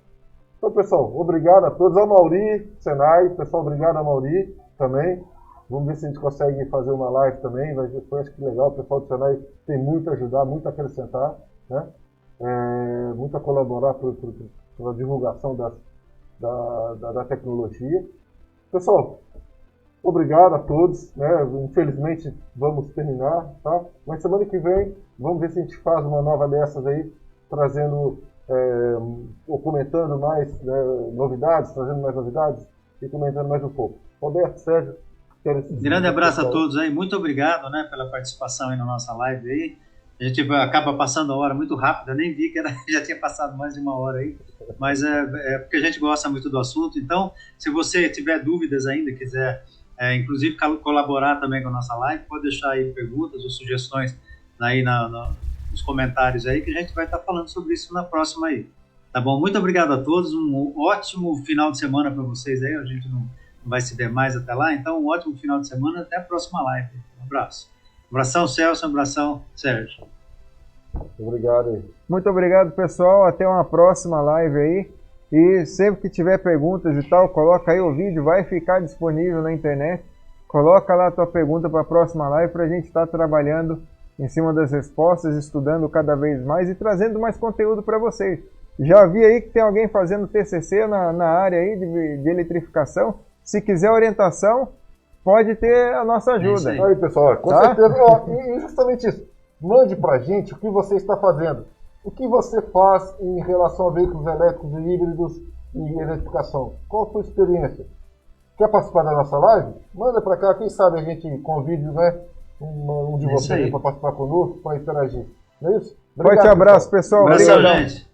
Então, pessoal, obrigado a todos. Ao Mauri, Senai, pessoal, obrigado a Mauri também. Vamos ver se a gente consegue fazer uma live também. Foi, acho que legal. O pessoal do Senai tem muito a ajudar, muito a acrescentar, né? Muito a colaborar para a divulgação da tecnologia. Pessoal, obrigado a todos, né? Infelizmente vamos terminar, tá? Mas semana que vem vamos ver se a gente faz uma nova dessas aí, trazendo ou comentando mais novidades, trazendo mais novidades e comentando mais um pouco. Roberto, Sérgio, grande abraço a todos aí, muito obrigado, né, pela participação aí na nossa live aí. A gente acaba passando a hora muito rápido, eu nem vi que já tinha passado mais de uma hora aí, mas é porque a gente gosta muito do assunto. Então, se você tiver dúvidas ainda, quiser inclusive colaborar também com a nossa live, pode deixar aí perguntas ou sugestões aí nos comentários aí, que a gente vai estar falando sobre isso na próxima aí. Tá bom? Muito obrigado a todos, um ótimo final de semana para vocês aí, a gente não vai se ver mais até lá, então um ótimo final de semana, até a próxima live. Um abraço. Um abração, Celso, um abração, Sérgio. Obrigado aí. Muito obrigado, pessoal, até uma próxima live aí, e sempre que tiver perguntas e tal, coloca aí o vídeo, vai ficar disponível na internet, coloca lá a tua pergunta para a próxima live para a gente estar trabalhando em cima das respostas, estudando cada vez mais e trazendo mais conteúdo para vocês. Já vi aí que tem alguém fazendo TCC na área aí de eletrificação. Se quiser orientação, pode ter a nossa ajuda. Aí, pessoal, com certeza. E justamente isso. Mande pra gente o que você está fazendo. O que você faz em relação a veículos elétricos e híbridos e eletrificação. Qual a sua experiência? Quer participar da nossa live? Manda pra cá. Quem sabe a gente convide, né, um de vocês para participar conosco, para interagir. Não é isso? Forte abraço, pessoal. Obrigado, gente.